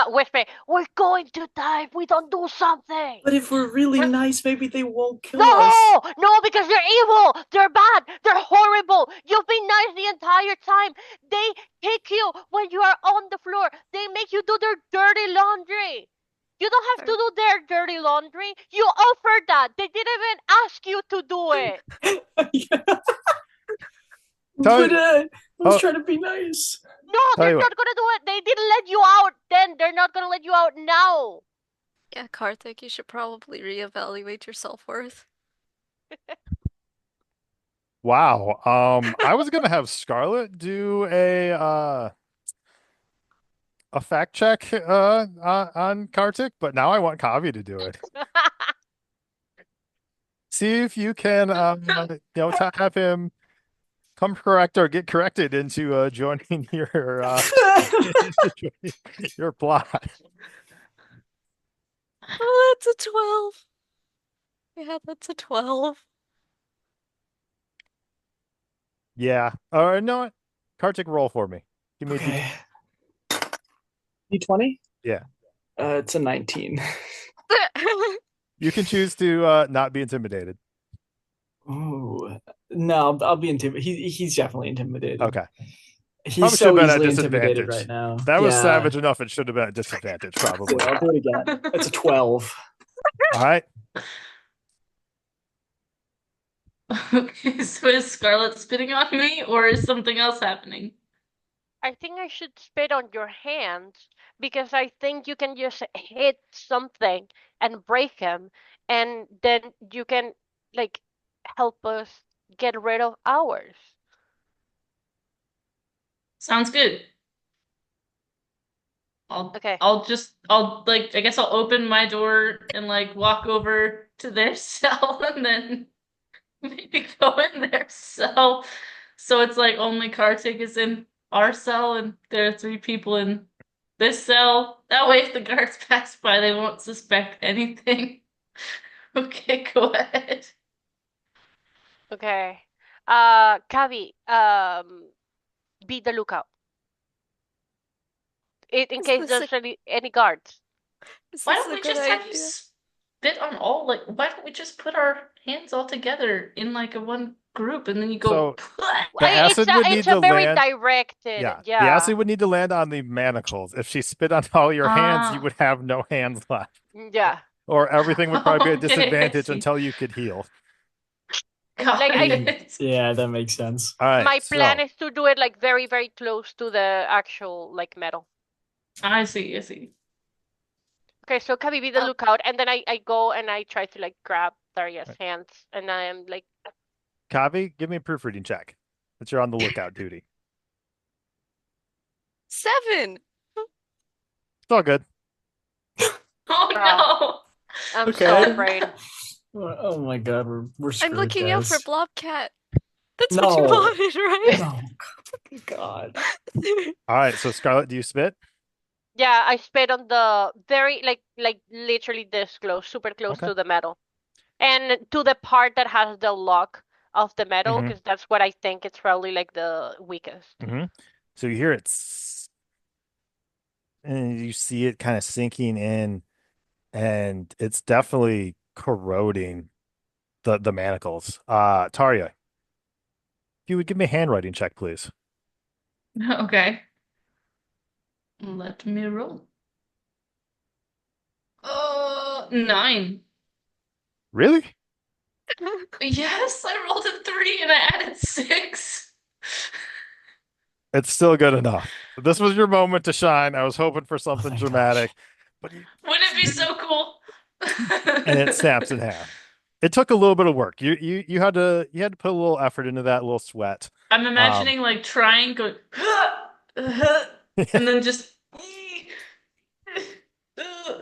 Whisper, we're going to die if we don't do something. But if we're really nice, maybe they won't kill No, us. no, because they're evil. They're bad. They're horrible. You've been nice the entire time. They kick you when you are on the floor. They make you do their dirty laundry. You don't have to do their dirty laundry. You offered that. They didn't even ask you to do it. But I was trying to be nice. No, they're not gonna do it. They didn't let you out then. They're not gonna let you out now. Yeah, Kartik, you should probably reevaluate your self-worth. Wow. I was gonna have Scarlet do a fact check on Kartik, but now I want Kavi to do it. See if you can have him come correct or get corrected into joining your plot. Oh, that's a 12. Yeah, that's a 12. Yeah. Or no, Kartik, roll for me. Give me Okay. D20? Yeah. It's a 19. You can choose to not be intimidated. Ooh. No, I'll be intimidated. He's definitely intimidated. Okay. He's Probably so should have been at easily intimidated disadvantage. right now. That was Yeah. savage enough. It should have been at disadvantage, probably. Yeah, I'll do it again. It's a 12. All right. Okay, so is Scarlet spitting on me, or is something else happening? I think I should spit on your hands because I think you can just hit something and break him, and then you can like help us get rid of ours. Sounds good. Okay. I guess I'll open my door and like walk over to their cell and then maybe go in their cell. So it's like only Kartik is in our cell and there are 3 people in this cell. That way if the guards pass by they won't suspect anything. Okay, go ahead. Okay. Kavi, be the lookout. In Is case this there's any guards. Is Why this don't a we good just have you idea? spit on all why don't we just put our hands all together in like a one group and then you go The acid would need It's a to very land. directed. Yeah. Yeah. The acid would need to land on the manacles. If she spit on all your hands, you would have no hands left. Yeah. Or everything would probably be at Okay, I disadvantage see. until you could heal. Got Like, it. Yeah, that makes sense. All right. My plan so, is to do it like very, very close to the actual like metal. I see. Okay, so Kavi, be the Oh. lookout, and then I go and I try to like grab Daria's hands, and I am like, Kavi, give me a proofreading check. That you're on the lookout duty. 7. It's all good. Oh no. I'm Okay. so afraid. Oh my god, we're screwed, I'm looking out for guys. Blobcat. That's what you No. wanted, right? No, God. All right. So, Scarlet, do you spit? Yeah, I spit on the very like literally this close, super close Okay. to the metal, and to the part that has the lock of the metal, Mhm. because that's what I think it's probably like the weakest. So you hear it, and you see it kind of sinking in, and it's definitely corroding the manacles. Taria, if you would give me a handwriting check, please. Okay. Let me roll. 9. Really? Yes, I rolled a 3 and I added 6. It's still good enough. This was your moment to shine. I was hoping for something thank dramatic, but Wouldn't it be so cool? and it snaps in half. It took a little bit of work. You had to put a little effort into that, a little sweat. I'm imagining like trying, going, and then just.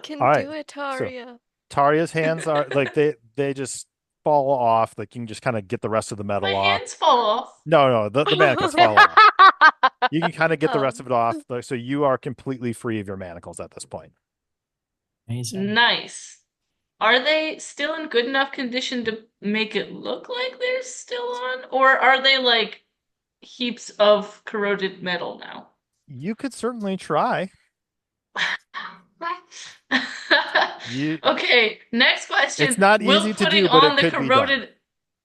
Can All right, do it, Taria. Taria's hands are like they just fall off. Like you can just kind of get the rest of the metal My off. hands fall off. No, the manacles fall off. You can kind of get the rest Oh. of it off. So you are completely free of your manacles at this point. Amazing. Nice. Are they still in good enough condition to make it look like they're still on? Or are they like heaps of corroded metal now? You could certainly try. You, Okay, next question. It's not Will easy to putting do, but on it the could be done. corroded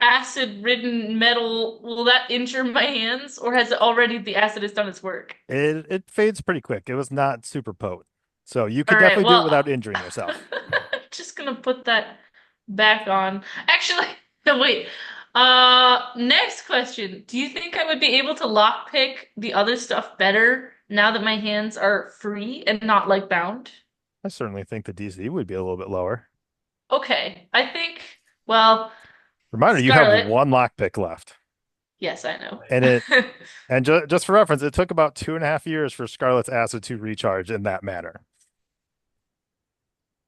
acid-ridden metal, will that injure my hands, or has the acid has done its work? It fades pretty quick. It was not super potent. So you could All right, definitely do it well, without injuring yourself. I'm just gonna put that back on. Actually, no, wait. Next question. Do you think I would be able to lockpick the other stuff better now that my hands are free and not like bound? I certainly think the DC would be a little bit lower. Okay, I think, well, Reminder, you have Scarlet. one lockpick left. Yes, I know. And just for reference, it took about 2.5 years for Scarlet's acid to recharge in that manner.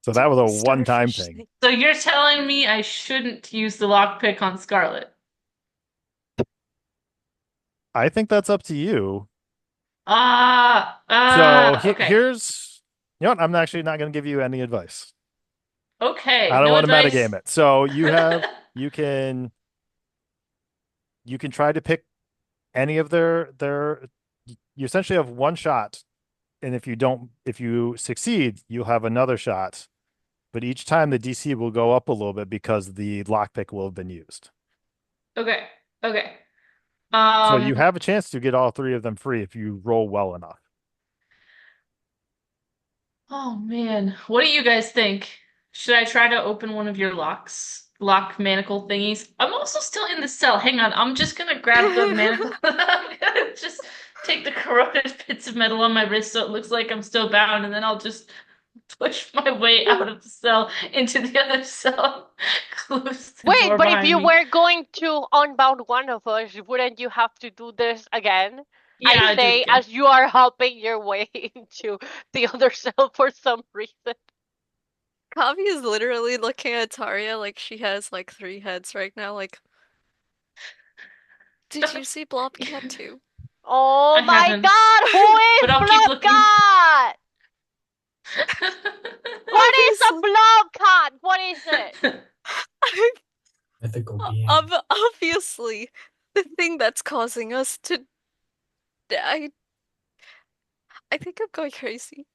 So that was a one-time Starfish thing. So you're telling me I shouldn't use the lockpick on Scarlet? I think that's up to you. Okay. Here's, you know what? I'm actually not going to give you any advice. Okay, I don't no want to advice. metagame it. So you can try to pick any of their. You essentially have one shot, and if you succeed, you'll have another shot. But each time the DC will go up a little bit because the lockpick will have been used. Okay. Okay. So you have a chance to get all 3 of them free if you roll well enough. Oh man, what do you guys think? Should I try to open one of your lock manacle thingies? I'm also still in the cell. Hang on, I'm just gonna grab the manacle. I'm gonna just take the corroded bits of metal on my wrist so it looks like I'm still bound, and then I'll just push my way out of the cell into the other cell. Close the Wait, door but if behind you me. were going to unbound one of us, wouldn't you have to do this again? Yeah, I I do say, again. as you are helping your way into the other cell for some reason. Kavi is literally looking at Taria like she has like 3 heads right now. Like, did you see Blob Cat too? Oh I my haven't, god, who but is I'll keep looking. Blobcat? What is a Obviously. Blobcat? What is it? Mythical being. Obviously, the thing that's causing us to. I think I'm going crazy.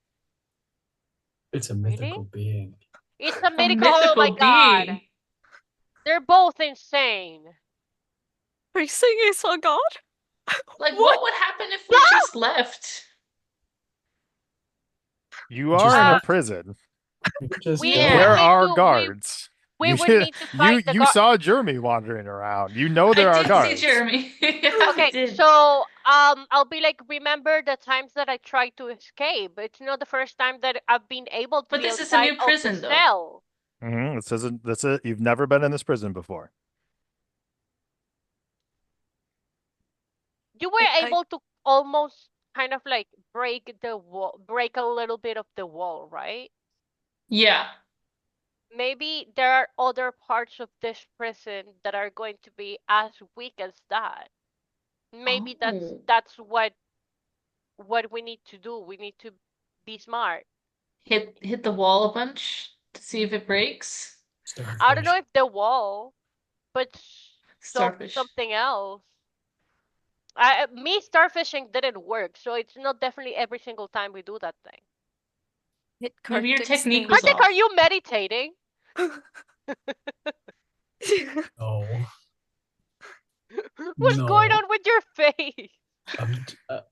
It's a mythical being. It's a A mythical. Oh my god. being. They're both insane. Are you saying I saw God? Like, What? what would happen if we just left? You Just are in a like- prison. Just We- Yeah. There we are do- guards. We You would should- need to fight the You guard. saw Jeremy wandering around. You know there I are did guards. see Jeremy. Yeah, I Okay, did. so I'll be like, remember the times that I tried to escape? It's not the first time that I've been able to But be this is a outside new of the prison, though. cell. That's it. You've never been in this prison before. You were I- able to almost kind of like break the wall, break a little bit of the wall, right? Yeah. Maybe there are other parts of this prison that are going to be as weak as that. Maybe Oh. that's what we need to do. We need to be smart. Hit the wall a bunch to see if it breaks. I don't know if the wall, but Starfish. something else. Me starfishing didn't work, so it's not definitely every single time we do that thing. Hit Maybe your Kartik's technique name. was Kartik, off. are you meditating? Oh. What's going No. on with your face?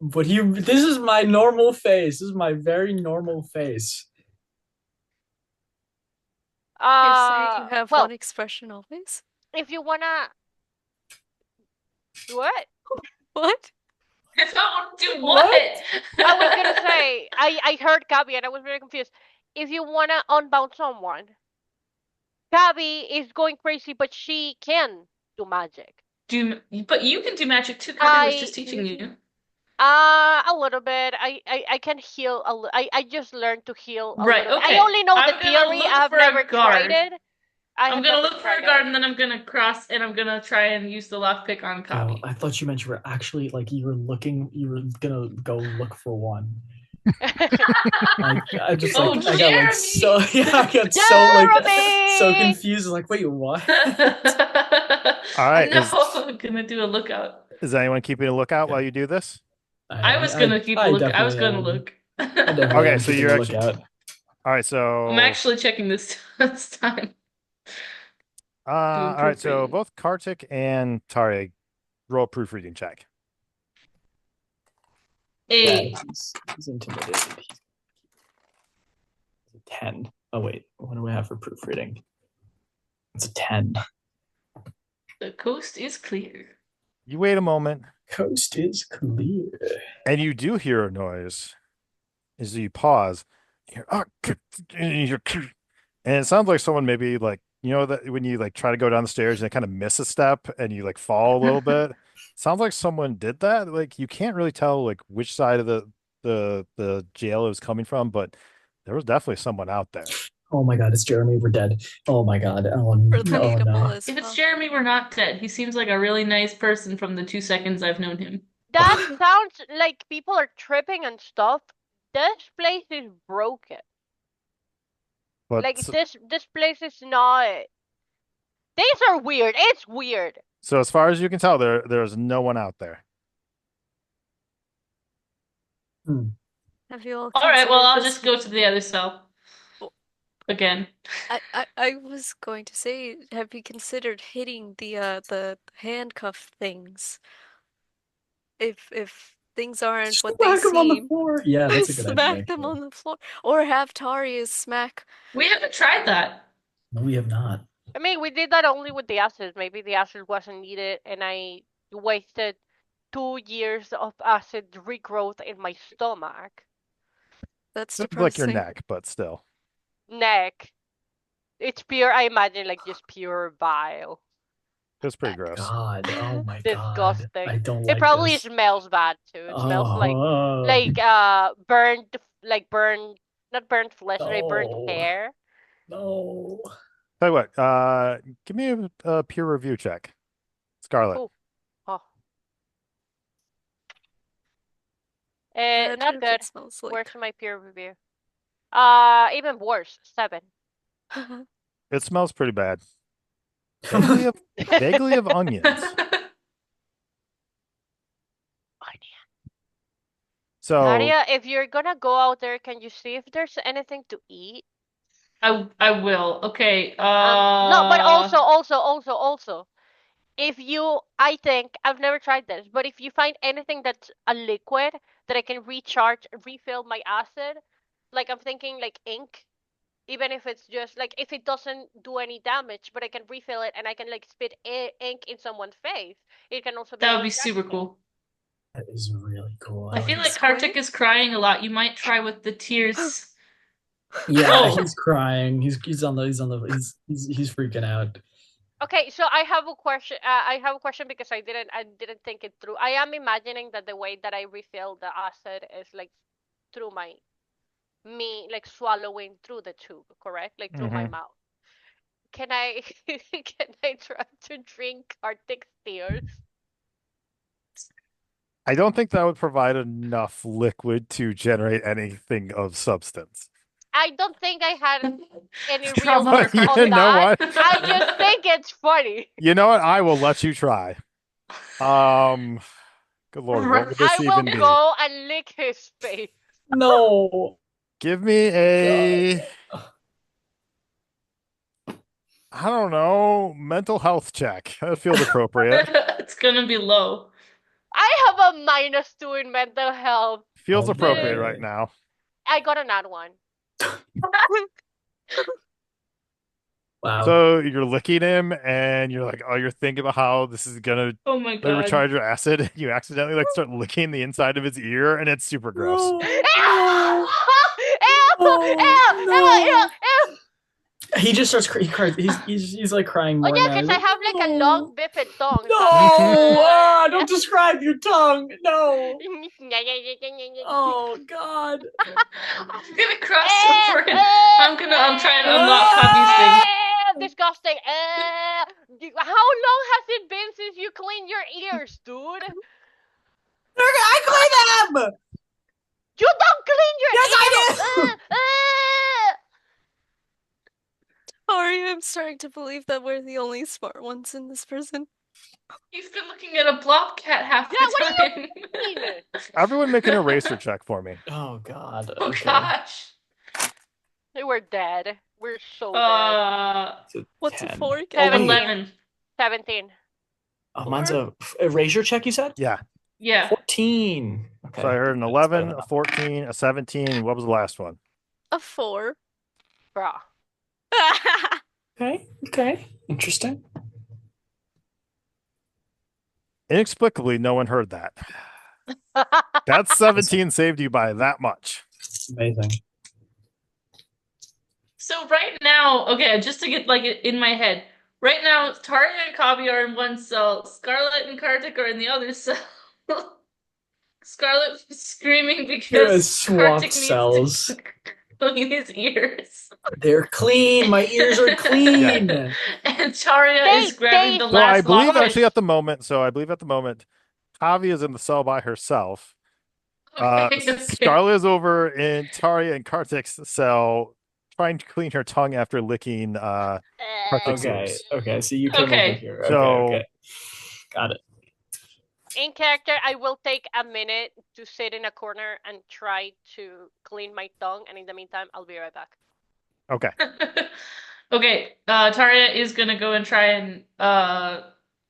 But this is my normal face. This is my very normal face. You say you have Well, one expression always? if you wanna, what? What? If I want to do what? I was gonna say, I heard Kavi and I was very confused. If you wanna unbound someone, Kavi is going crazy, but she can do magic. But you can do magic too. Kavi was just teaching you. A little bit. I can heal I just learned to heal a Right, little bit. okay. I only know I'm the gonna theory. look I've for a never guard. tried it. I'm gonna look for a guard, it. and then I'm gonna cross, and I'm gonna try and use the lockpick on Oh, Kavi. I thought you meant you were actually like you were gonna go look for one. I just Oh, like I got like so I got so Jeremy! confused. Like, wait, what? All right. No, I'm gonna do a lookout. Is anyone keeping a lookout while you do this? I was gonna keep a look. I was definitely gonna am. look. I definitely Okay, am so keeping you're a actually- lookout. All right, so I'm actually checking this this time. all right, so proofreading. both Kartik and Taria roll a proofreading check. Yeah, 8. he's intimidated. He's a 10. Oh wait, what do we have for proofreading? It's a 10. The coast is clear. You wait a moment, Coast is clear. and you do hear a noise. As you pause, and it sounds like someone maybe like that when you like try to go down the stairs and kind of miss a step and you like fall a little bit. Sounds like someone did that. Like you can't really tell like which side of the jail it was coming from, but there was definitely someone out there. Oh my god, it's Jeremy. We're dead. Oh my god. Oh, Relatable no. as If it's well. Jeremy, we're not dead. He seems like a really nice person from the 2 seconds I've known him. That sounds like people are tripping and stuff. This place is broken. But Like this place is not. Things are weird. It's weird. so as far as you can tell, there's no one out there. Have you all All right, well, considered I'll this- just go to the other cell. Again. I was going to say, have you considered hitting the handcuff things? If things aren't what they Smack him on the seem, floor. Yeah, that's a good idea. smack them on the floor, or have Taria smack. We haven't tried that. No, we have not. I mean, we did that only with the acid. Maybe the acid wasn't needed, and I wasted 2 years of acid regrowth in my stomach. That's It's like your depressing. neck, but still. Neck. It's pure. I imagine like just pure bile. It's pretty gross. God, oh my god. Disgusting. I don't It like probably this. smells bad too. It smells Oh, burned, not burnt flesh, like burnt No. hair. no. Tell you what, give me a peer review check, Scarlet. Cool. Oh. Imagine Not if good. it smells like. Where's my peer review? Even worse. 7. It smells pretty bad. Vaguely of onions. So Taria, if you're gonna go out there, can you see if there's anything to eat? I will. Okay. No, but also, I think I've never tried this, but if you find anything that's a liquid that I can recharge, refill my acid, like I'm thinking like ink, even if it's just like if it doesn't do any damage, but I can refill it and I can like spit ink in someone's face, it can also be That a would be super distraction. cool. That is really cool. I feel like like Squid? Kartik is crying a lot. You might try with the tears. Yeah, Oh. he's crying. He's freaking out. Okay, so I have a question. I have a question because I didn't think it through. I am imagining that the way that I refill the acid is like through me like swallowing through the tube, correct? Like through my Mhm. mouth. Can I can I try to drink Arctic tears? I don't think that would provide enough liquid to generate anything of substance. I don't think I had any real Trauma work for on You know that. what? I just think it's funny. You know what? I will let you try. Good Lord, what would this I will even be? go and lick his face. No. Give me a, I don't know, mental health check. That feels appropriate. It's gonna be low. I have a -2 in mental health. Feels Oh, appropriate boy. right now. I got an odd one. Wow. So you're licking him and you're like, oh, you're thinking about how this is gonna Oh my like god. recharge your acid. And you accidentally like start licking the inside of his ear and it's super gross. No. Ew! No. Ew! Ew! No. Ew! Ew! Ew! He just starts crying. He's like crying Oh more yeah, now. because I have like a No. long biped tongue. No! Don't describe your tongue. No. Oh God. I'm gonna cross over it. I'm trying to unlock Kavi's thing. Disgusting. How long has it been since you cleaned your ears, dude? I clean them. You don't clean your Yes, I ears. Taria, I'm starting to believe that we're the only smart ones in this prison. He's been looking at a blob cat half Yeah, the what time. do you mean? Everyone make an eraser check for me. Oh God. Oh Okay. gosh. We're dead. We're so dead. It's a What's a 10. 4 Oh, again? wait. 11. 17. Oh, mine's a erasure check, you said? Yeah. Yeah. 14. Okay. So I heard an That's 11, better a than 14, a 17. What was the last one? A 4. Bruh. Okay. Okay. Interesting. Inexplicably, no one heard that. That 17 saved you by that much. Amazing. So right now, okay, just to get like it in my head, right now Taria and Kavi are in one cell, Scarlet and Kartik are in the other cell. Scarlet was screaming You're because swapped Kartik needs cells. to clean his ears. They're clean. My ears are clean. And Taria is grabbing the So I last believe lockpick. actually at the moment, Kavi is in the cell by herself. Okay. Scarlet is over in Taria and Kartik's cell trying to clean her tongue after licking Kartik's Okay. ears. Okay. So you came over Okay. here. Okay. So- Okay. Got it. In character, I will take a minute to sit in a corner and try to clean my tongue, and in the meantime, I'll be right back. Okay. Okay, Taria is gonna go and try and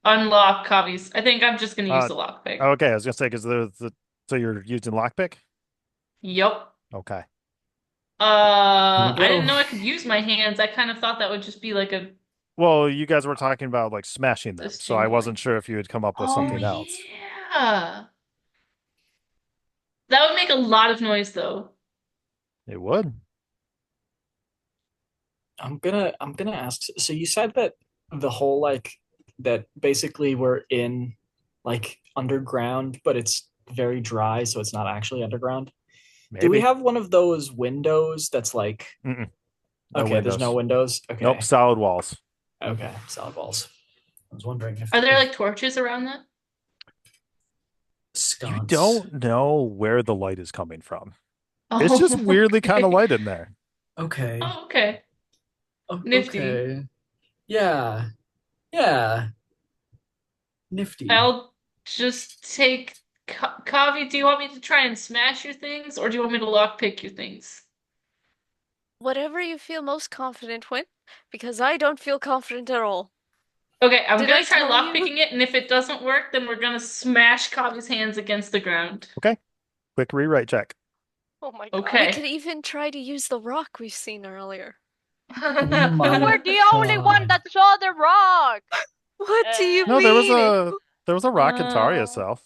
unlock Kavi's. I think I'm just gonna use the lockpick. Okay, I was gonna say because so you're using lockpick? Yep. Okay. I go. didn't know I could use my hands. I kind of thought that would just be like a. Well, you guys were talking about like smashing them, This so I thing, wasn't sure if you had come up with something else. Yeah. That would make a lot of noise, though. It would. I'm gonna ask. So you said that the whole that basically we're in like underground, but it's very dry, so it's not actually underground. Maybe. Do we have one of those windows that's like Mm-mm. No okay, there's no windows. Okay. Nope, solid walls. Okay, solid walls. I was wondering if Are there like torches around that? You sconce. don't know where the light is coming from. Oh, It's just weirdly okay. kind of light in there. Okay. Oh, okay. Oh, Nifty. Okay. Yeah. Yeah. Nifty. I'll just take Kavi. Do you want me to try and smash your things, or do you want me to lockpick your things? Whatever you feel most confident with, because I don't feel confident at all. Okay, I'm Did gonna I try tell you? lockpicking it, and if it doesn't work, then we're gonna smash Kavi's hands against the ground. Quick rewrite check. Oh my god. Okay. We could even try to use the rock we've seen earlier. Oh You my were the only one God. that saw the rock! What do you No, mean? there was a rock in Taria's cell.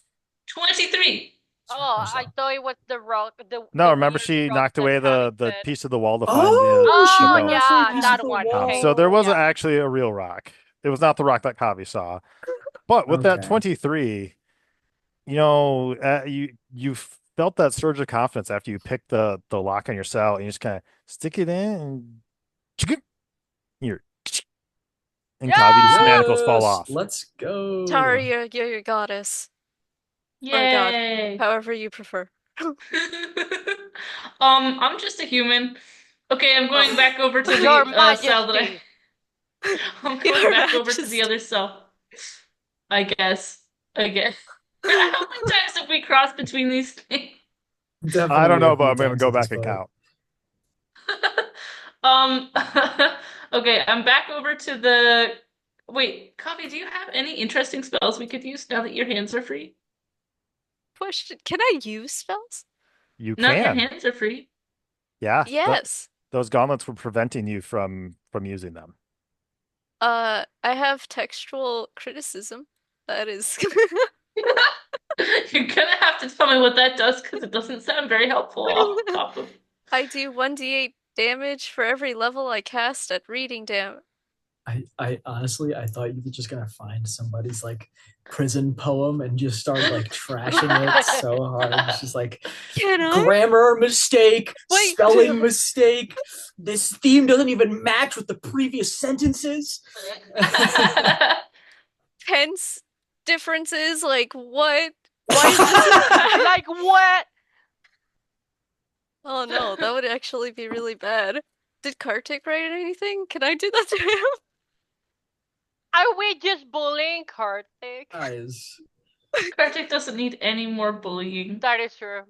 23. Oh, I thought it was the rock. No, remember weird she rock knocked that away Kavi the said. piece of the wall to find Oh, she Oh, went yeah, after a piece that of the one. wall. Okay. so there was Yeah. actually a real rock. It was not the rock that Kavi saw. But with that Okay. 23, you felt that surge of confidence after you picked the lock on your cell and you just kind of stick it in and you're and Kavi's manacles fall Yes, off. Let's go. Taria, you're your goddess. God. Yay. However you prefer. I'm just a human. Okay, I'm going back over to Your the cell that Majesty. I'm going Your back over to the Majesty. other cell. I guess. How many times have we crossed between these things? Definitely I don't know, a few but I'm gonna times go at this back and point. count. Um, okay, I'm back over to the. Wait, Kavi, do you have any interesting spells we could use now that your hands are free? Question: can I use spells? You Now that your can. hands are free. Yeah. Yes. Those gauntlets were preventing you from using them. I have textual criticism. That is. You're gonna have to tell me what that does because it doesn't sound very helpful off of. I do 1d8 damage for every level I cast at reading damage. I honestly I thought you were just gonna find somebody's like prison poem and just start like trashing it so hard. It's just like Can I? grammar mistake, Wait. spelling mistake. This theme doesn't even match with the previous sentences. Tense differences? Like what? Why is this? Like what? Oh no, that would actually be really bad. Did Kartik write anything? Can I do that to him? Are we just bullying Kartik? Guys, Kartik doesn't need any more bullying. That is true.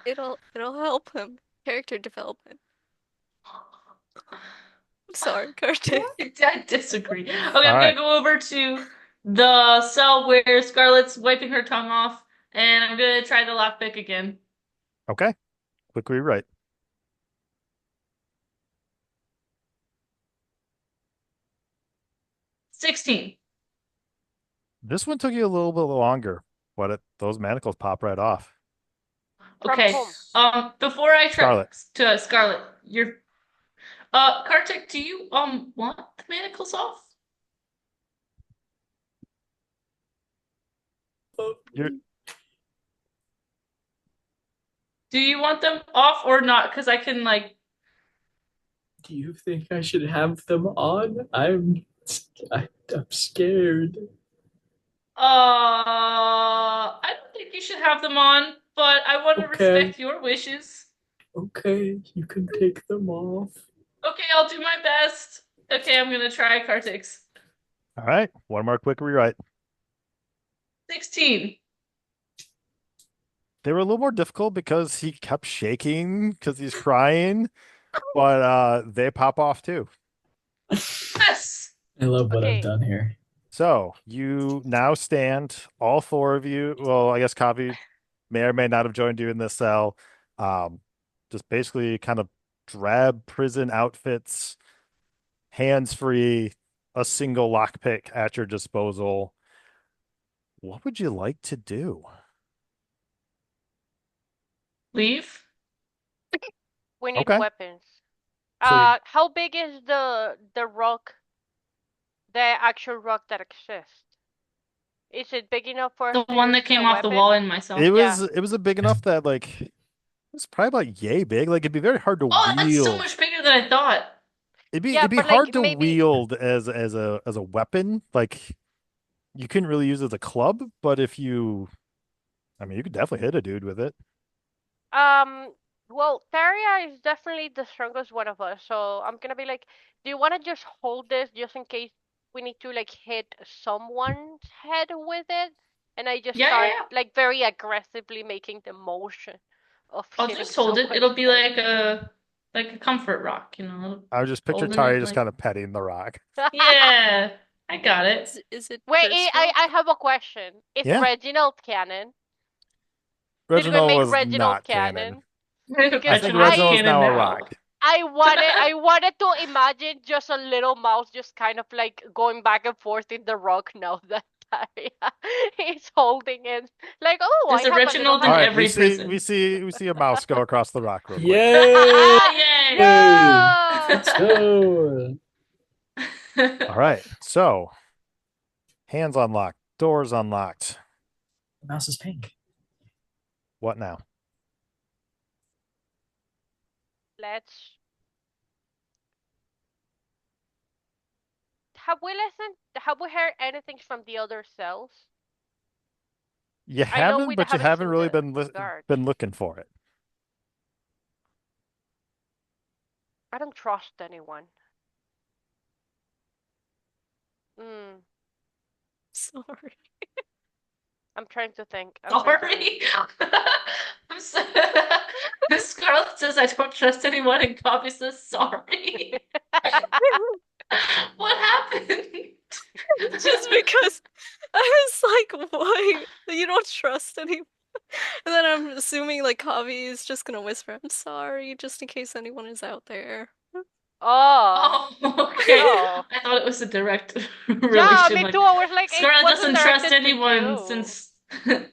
It'll help him. Character development. I'm sorry, Kartik. I disagree. Okay, I'm All gonna right. go over to the cell where Scarlet's wiping her tongue off, and I'm gonna try the lockpick again. Okay. Quick rewrite. 16. This one took you a little bit longer, but those manacles pop right off. From Okay. whom? Before I try Scarlet. to Scarlet, you're Kartik, do you want the manacles off? You're Do you want them off or not? Because I can like. Do you think I should have them on? I'm scared. I don't think you should have them on, but I want to Okay. respect your wishes. Okay, you can take them off. Okay, I'll do my best. Okay, I'm gonna try Kartik's. all right. One more quick rewrite. 16. They were a little more difficult because he kept shaking because he's crying, but they pop off too. Yes. I love what Okay. I've done here. So you now stand, all four of you. Well, I guess Kavi may or may not have joined you in this cell. Just basically kind of drab prison outfits, hands free, a single lockpick at your disposal. What would you like to do? Leave. We need Okay. weapons. So you- How big is the rock? The actual rock that exists? Is it big enough for The us to one use that as came a off the weapon? wall in myself. It Yeah. was a big enough that like it was probably about yay big. Like it'd be very hard to Oh, that's so wield. much bigger than I thought. Yeah, It'd be but like hard to maybe wield as a weapon. Like you couldn't really use it as a club, but if you I mean you could definitely hit a dude with it. well, Taria is definitely the strongest one of us, so I'm gonna be like, do you wanna just hold this just in case we need to like hit someone's head with it? And I just Yeah, start yeah. like very aggressively making the motion of I'll hitting just hold it. someone's It'll be head. like a comfort rock, you know. I would just picture Holding it Tari just like kind of petting the rock. yeah, I got it. Is it Wait, curse I have a question. Is Yeah. Reginald canon? Did we Reginald make was Reginald not canon. canon? I Because think Reginald's Reginald is canon now a now. rock. I wanted to imagine just a little mouse just kind of like going back and forth in the rock now that Taria is holding it. Like, oh, There's I a have a little Reginald in All mouse. right, every prison. we see a mouse go across the rock real quick. Yay! Yay! Let's No! go. All right, so hands unlocked, doors unlocked. The mouse is pink. What now? Let's. Have we listened? Have we heard anything from the other cells? You I know haven't, we but you haven't haven't seen really the guards. been looking for it. I don't trust anyone. Mm, Sorry. I'm trying to think. I'm trying to think. Sorry. I'm so... Scarlet says I don't trust anyone, and Kavi says sorry. What happened? Just because I was like, why? You don't trust anyone. And then I'm assuming like Kavi is just gonna whisper, I'm sorry, just in case anyone is out there. Oh. Oh, okay. Oh. I thought it was a direct Yeah, relation. me Like, too. I was like, it Scarlet wasn't doesn't trust directed to anyone you. since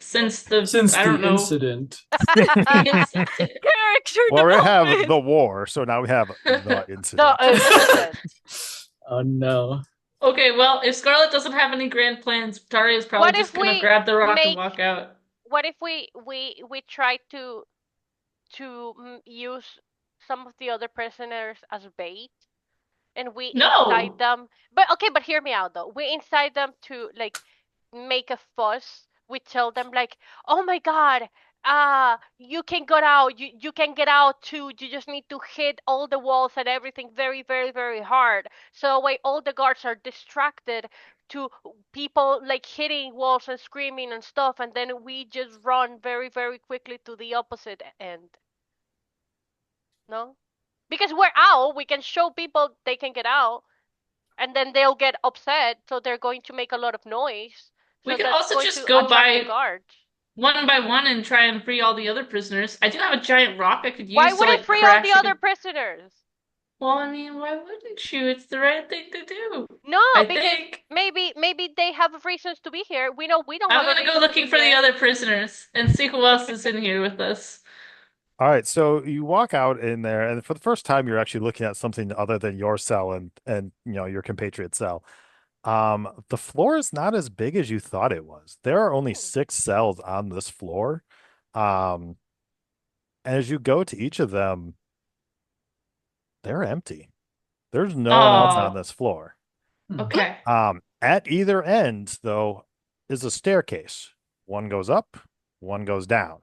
Since I the don't know. incident. Incident. Character Well, we have development. the war, so now we have the incident. The incident. Oh no. Okay, well, if Scarlet doesn't have any grand plans, Taria is probably What just if gonna we grab the rock and make- walk out. What if we try to use some of the other prisoners as bait, and we incite No! them? But okay, but hear me out though. We incite them to like make a fuss. We tell them like, oh my god, you can get out. You can get out too. You just need to hit all the walls and everything very, very, very hard. So that way all the guards are distracted to people like hitting walls and screaming and stuff, and then we just run very, very quickly to the opposite end. No? Because we're out, we can show people they can get out, and then they'll get upset, so they're going to make a lot of noise. We So could that's also going just to go attract the by guards. one by one and try and free all the other prisoners. I do have a giant rock I could use Why to would I like free all the crash other it. prisoners? Well, I mean, why wouldn't you? It's the right thing to do. No, I because think. maybe they have reasons to be here. We know we don't I'm have a gonna go reason to looking be for the here. other prisoners and see who else is in here with us. All right, so you walk out in there, and for the first time, you're actually looking at something other than your cell and your compatriot cell. The floor is not as big as you thought it was. There are only 6 cells on this floor. And as you go to each of them, they're empty. There's no one else on Oh, this floor. okay. At either end, though, is a staircase. One goes up, one goes down.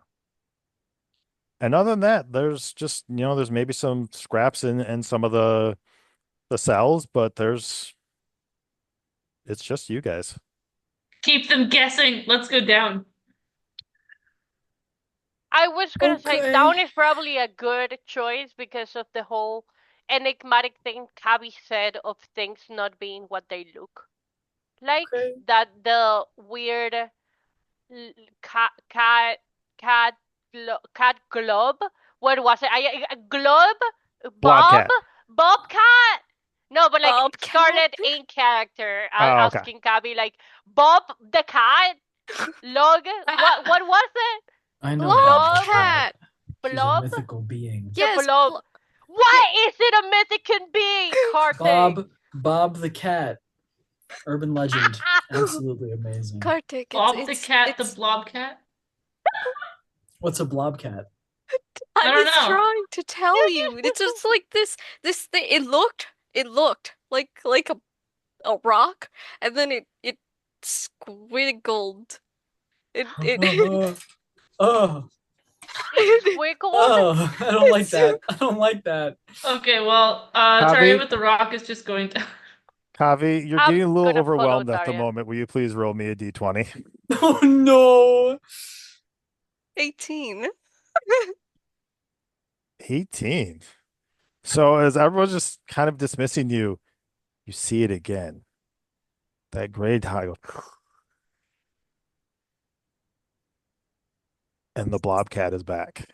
And other than that, there's just, there's maybe some scraps in some of the cells, but it's just you guys. Keep them guessing. Let's go down. I was gonna say Okay. down is probably a good choice because of the whole enigmatic thing Kavi said of things not being what they look like. Okay. That the weird cat glob. What was it? Glob? Bob? Blobcat. Bobcat? No, but like Bobcat? Scarlet in character Oh, okay. asking Kavi like Bob the cat? Log? What was it? I know Blob? Bob the cat. She's a Blob? mythical being. Yes, Blob. Why is it a mythical being, Kartik? Bob the cat. Urban legend. Absolutely amazing. Kartik, Bob the cat, the it's blob cat. What's a blob cat? I I don't was know. trying to tell you. It's just like this thing. It looked like a rock, and then it squiggled. It Oh, Squiggled? oh, I don't like It's- that. I don't like that. Okay, well, Kavi? Taria with the rock is just going down. Kavi, you're I'm getting a little gonna follow overwhelmed at the Taria. moment. Will you please roll me a d20? Oh no. 18. 18. So as everyone's just kind of dismissing you, you see it again. That gray tie goes, and the blobcat is back.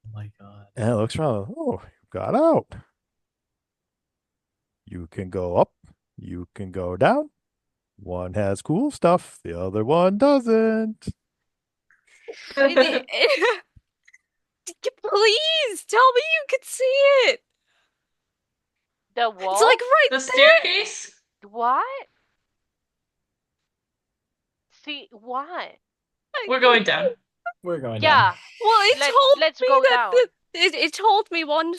Oh my god. And it looks around. Oh, you got out. You can go up. You can go down. One has cool stuff. The other one doesn't. Please tell me you can see it. The wall? It's like right The there. staircase? What? See, what? We're going down. We're going down. Yeah. Well, it told Let's me go that down. it told me one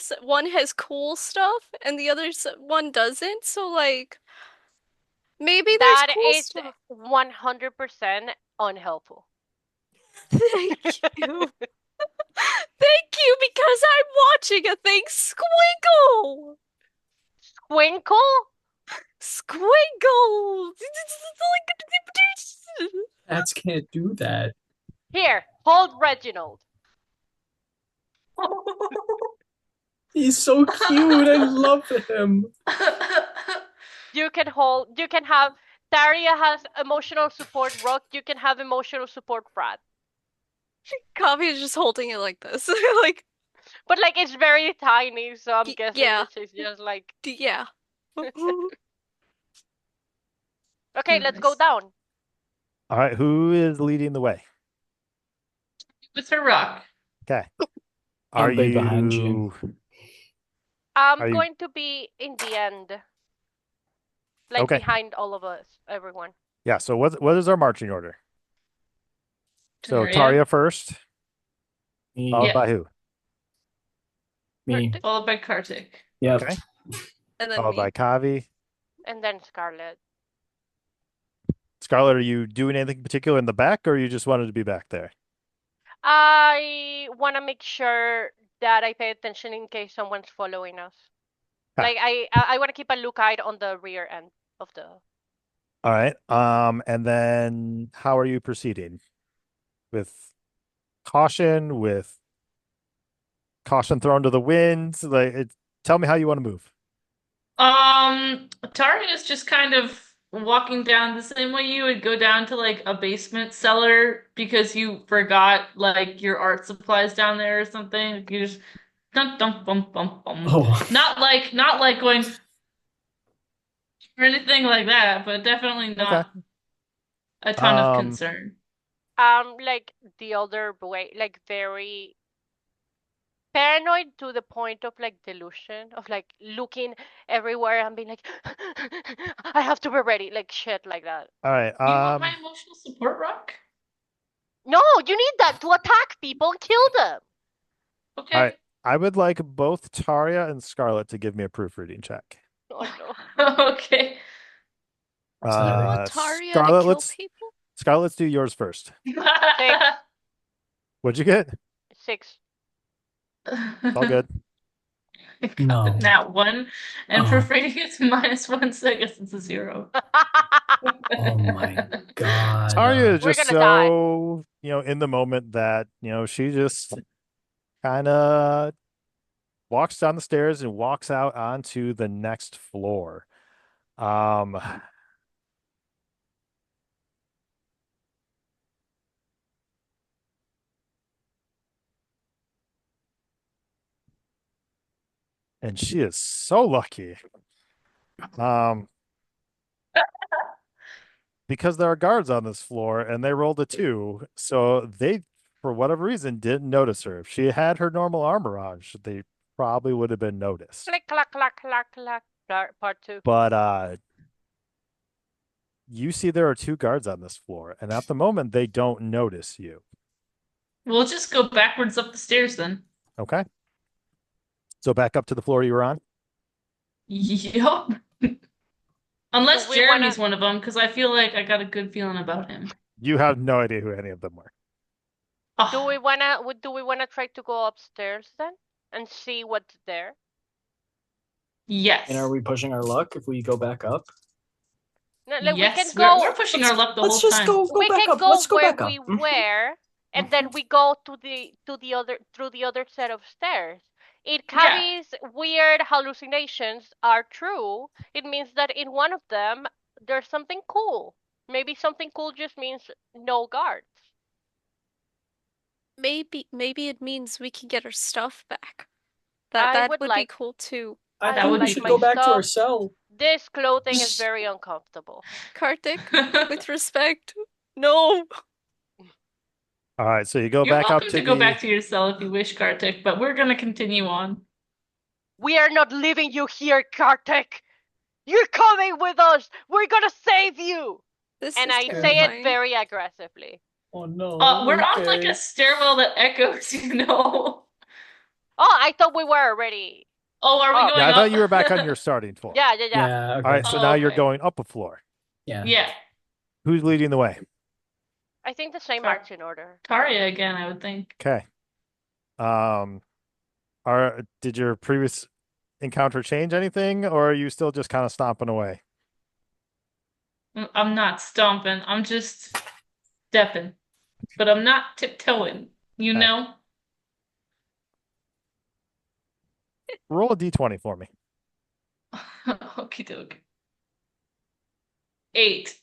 has cool stuff and the other one doesn't. So like maybe there's That cool is stuff. 100% unhelpful. Thank you. Thank you, because I'm watching a thing squiggle. Squinkle? Squiggle. Cats can't do that. Here, hold Reginald. He's so cute. I love him. You can have Taria has emotional support Rook, you can have emotional support Brad. Kavi is just holding it like this. Like, But like it's very tiny, so I'm guessing yeah. this is just like yeah. okay, let's go Nice. down. All right, who is leading the way? With her rock. Okay. I'll Are be behind you. I'm Are you- going to be in the end. Like Okay. behind all of us, everyone. Yeah, so what is our marching order? So Taria. Taria first, Me. followed Yeah. by who? Me. Followed by Kartik. Yep. Okay. And then Followed me. by Kavi. And then Scarlet. Scarlet, are you doing anything particular in the back, or you just wanted to be back there? I want to make sure that I pay attention in case someone's following us. Ah. Like I want to keep a lookout on the rear end of the. All right. And then how are you proceeding? With caution, with caution thrown to the wind? Like, tell me how you want to move. Taria is just kind of walking down the same way you would go down to like a basement cellar because you forgot like your art supplies down there or something. You just dum dum bum bum bum. Oh. Not like going or anything like that, but definitely not a ton of concern. Like the other way, like very paranoid to the point of like delusion of like looking everywhere and being like, I have to be ready, like shit like that. All right. You want my emotional support rock? No, you need that to attack people and kill them. Okay. All right. I would like both Taria and Scarlet to give me a proofreading check. Oh no. Okay. You want Taria to Scarlet, kill people? Scarlet, let's do yours first. 6. What'd you get? 6. All good. No. Nat 1. And Oh. proofreading is -1, so I guess it's a 0. Oh my god. Taria is We're just gonna so, in the moment that, she just kind of walks down the stairs and walks out onto the next floor. And she is so lucky. Because there are guards on this floor and they rolled a 2, so they, for whatever reason, didn't notice her. If she had her normal armor on, they probably would have been noticed. Click, clack, clack, clack, clack. Part 2. But you see there are 2 guards on this floor, and at the moment they don't notice you. We'll just go backwards up the stairs then. Okay. So back up to the floor you were on? Yup. Unless Do we Jeremy's wanna- one of them, because I feel like I got a good feeling about him. You have no idea who any of them were. Oh, Do we wanna try to go upstairs then and see what's there? yes. And are we pushing our luck if we go back up? No, like yes, we can go. we're pushing our luck the whole Let's just time. go We back can up. go Let's go where back up. we Mhm. were, and then we go to the other set of stairs. If Yeah. Kavi's weird hallucinations are true, it means that in one of them there's something cool. Maybe something cool just means no guards. Maybe it means we can get our stuff back. I That would would like- be cool too. I That think would we be should cool. go back to our Stuff. cell. This clothing is very uncomfortable. Kartik, with respect, no. All right, so you go You're back welcome up to go back to your cell if you wish, Kartik, but we're gonna continue on. We are not leaving you here, Kartik. You're coming with us. We're gonna save you. This And is I say terrifying. it very aggressively. Oh no. We're on like okay. a stairwell that echoes, Oh, I thought we were already. Oh, are we Oh. going Yeah, I up? thought you were back on your starting floor. Yeah. Yeah, okay. All right, so Oh, now you're okay. going up a floor. Yeah. Yeah, Who's leading the way? I think the same Tar- marching order. Taria again, I would think. Okay. Did your previous encounter change anything, or are you still just kind of stomping away? I'm not stomping, I'm just stepping. But I'm not tiptoeing, you Okay. know? Roll a d20 for me. Okie doke. 8.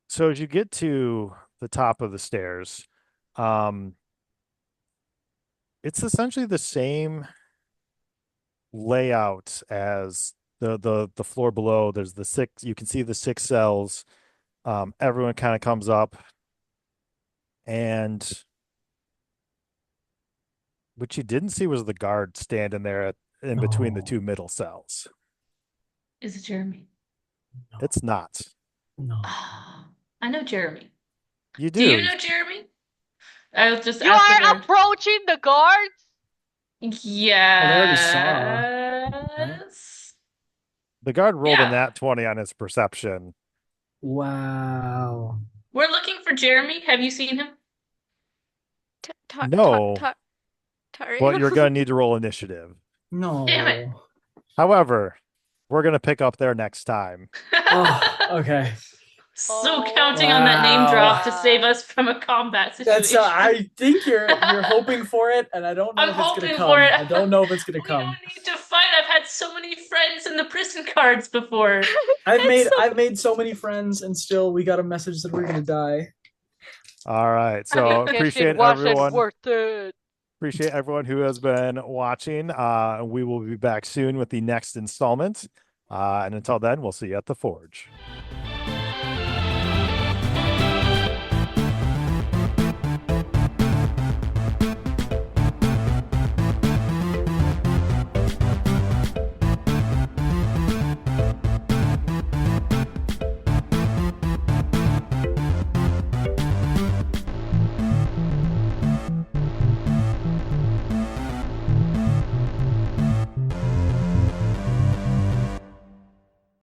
So as you get to the top of the stairs, it's essentially the same layout as the floor below. There's the 6, you can see the 6 cells. Everyone kind of comes up, and what you didn't see was the guard standing there in between the No. 2 middle cells. Is it Jeremy? It's not. No. I know Jeremy. You Do you do. know Jeremy? I'll just You ask the are guard. approaching the guards? Yes. The guard rolled Yeah. a nat 20 on his perception. Wow. We're looking for Jeremy. Have you seen him? No. Taria. But you're going to need to roll initiative. No. Damn it. However, we're going to pick up there next time. Oh, okay. so Oh. counting on that name Wow. drop to save us from a combat situation. That's I think you're hoping for it, and I don't know I'm if it's gonna hoping come. for it. I don't know if it's gonna We come. don't need to fight. I've had so many friends in the prison cards before. I've made so many friends, and still we got a message that we're gonna die. All right. So Guess appreciate it wasn't everyone. worth it. Appreciate everyone who has been watching. We will be back soon with the next installment. And until then, we'll see you at the Forge.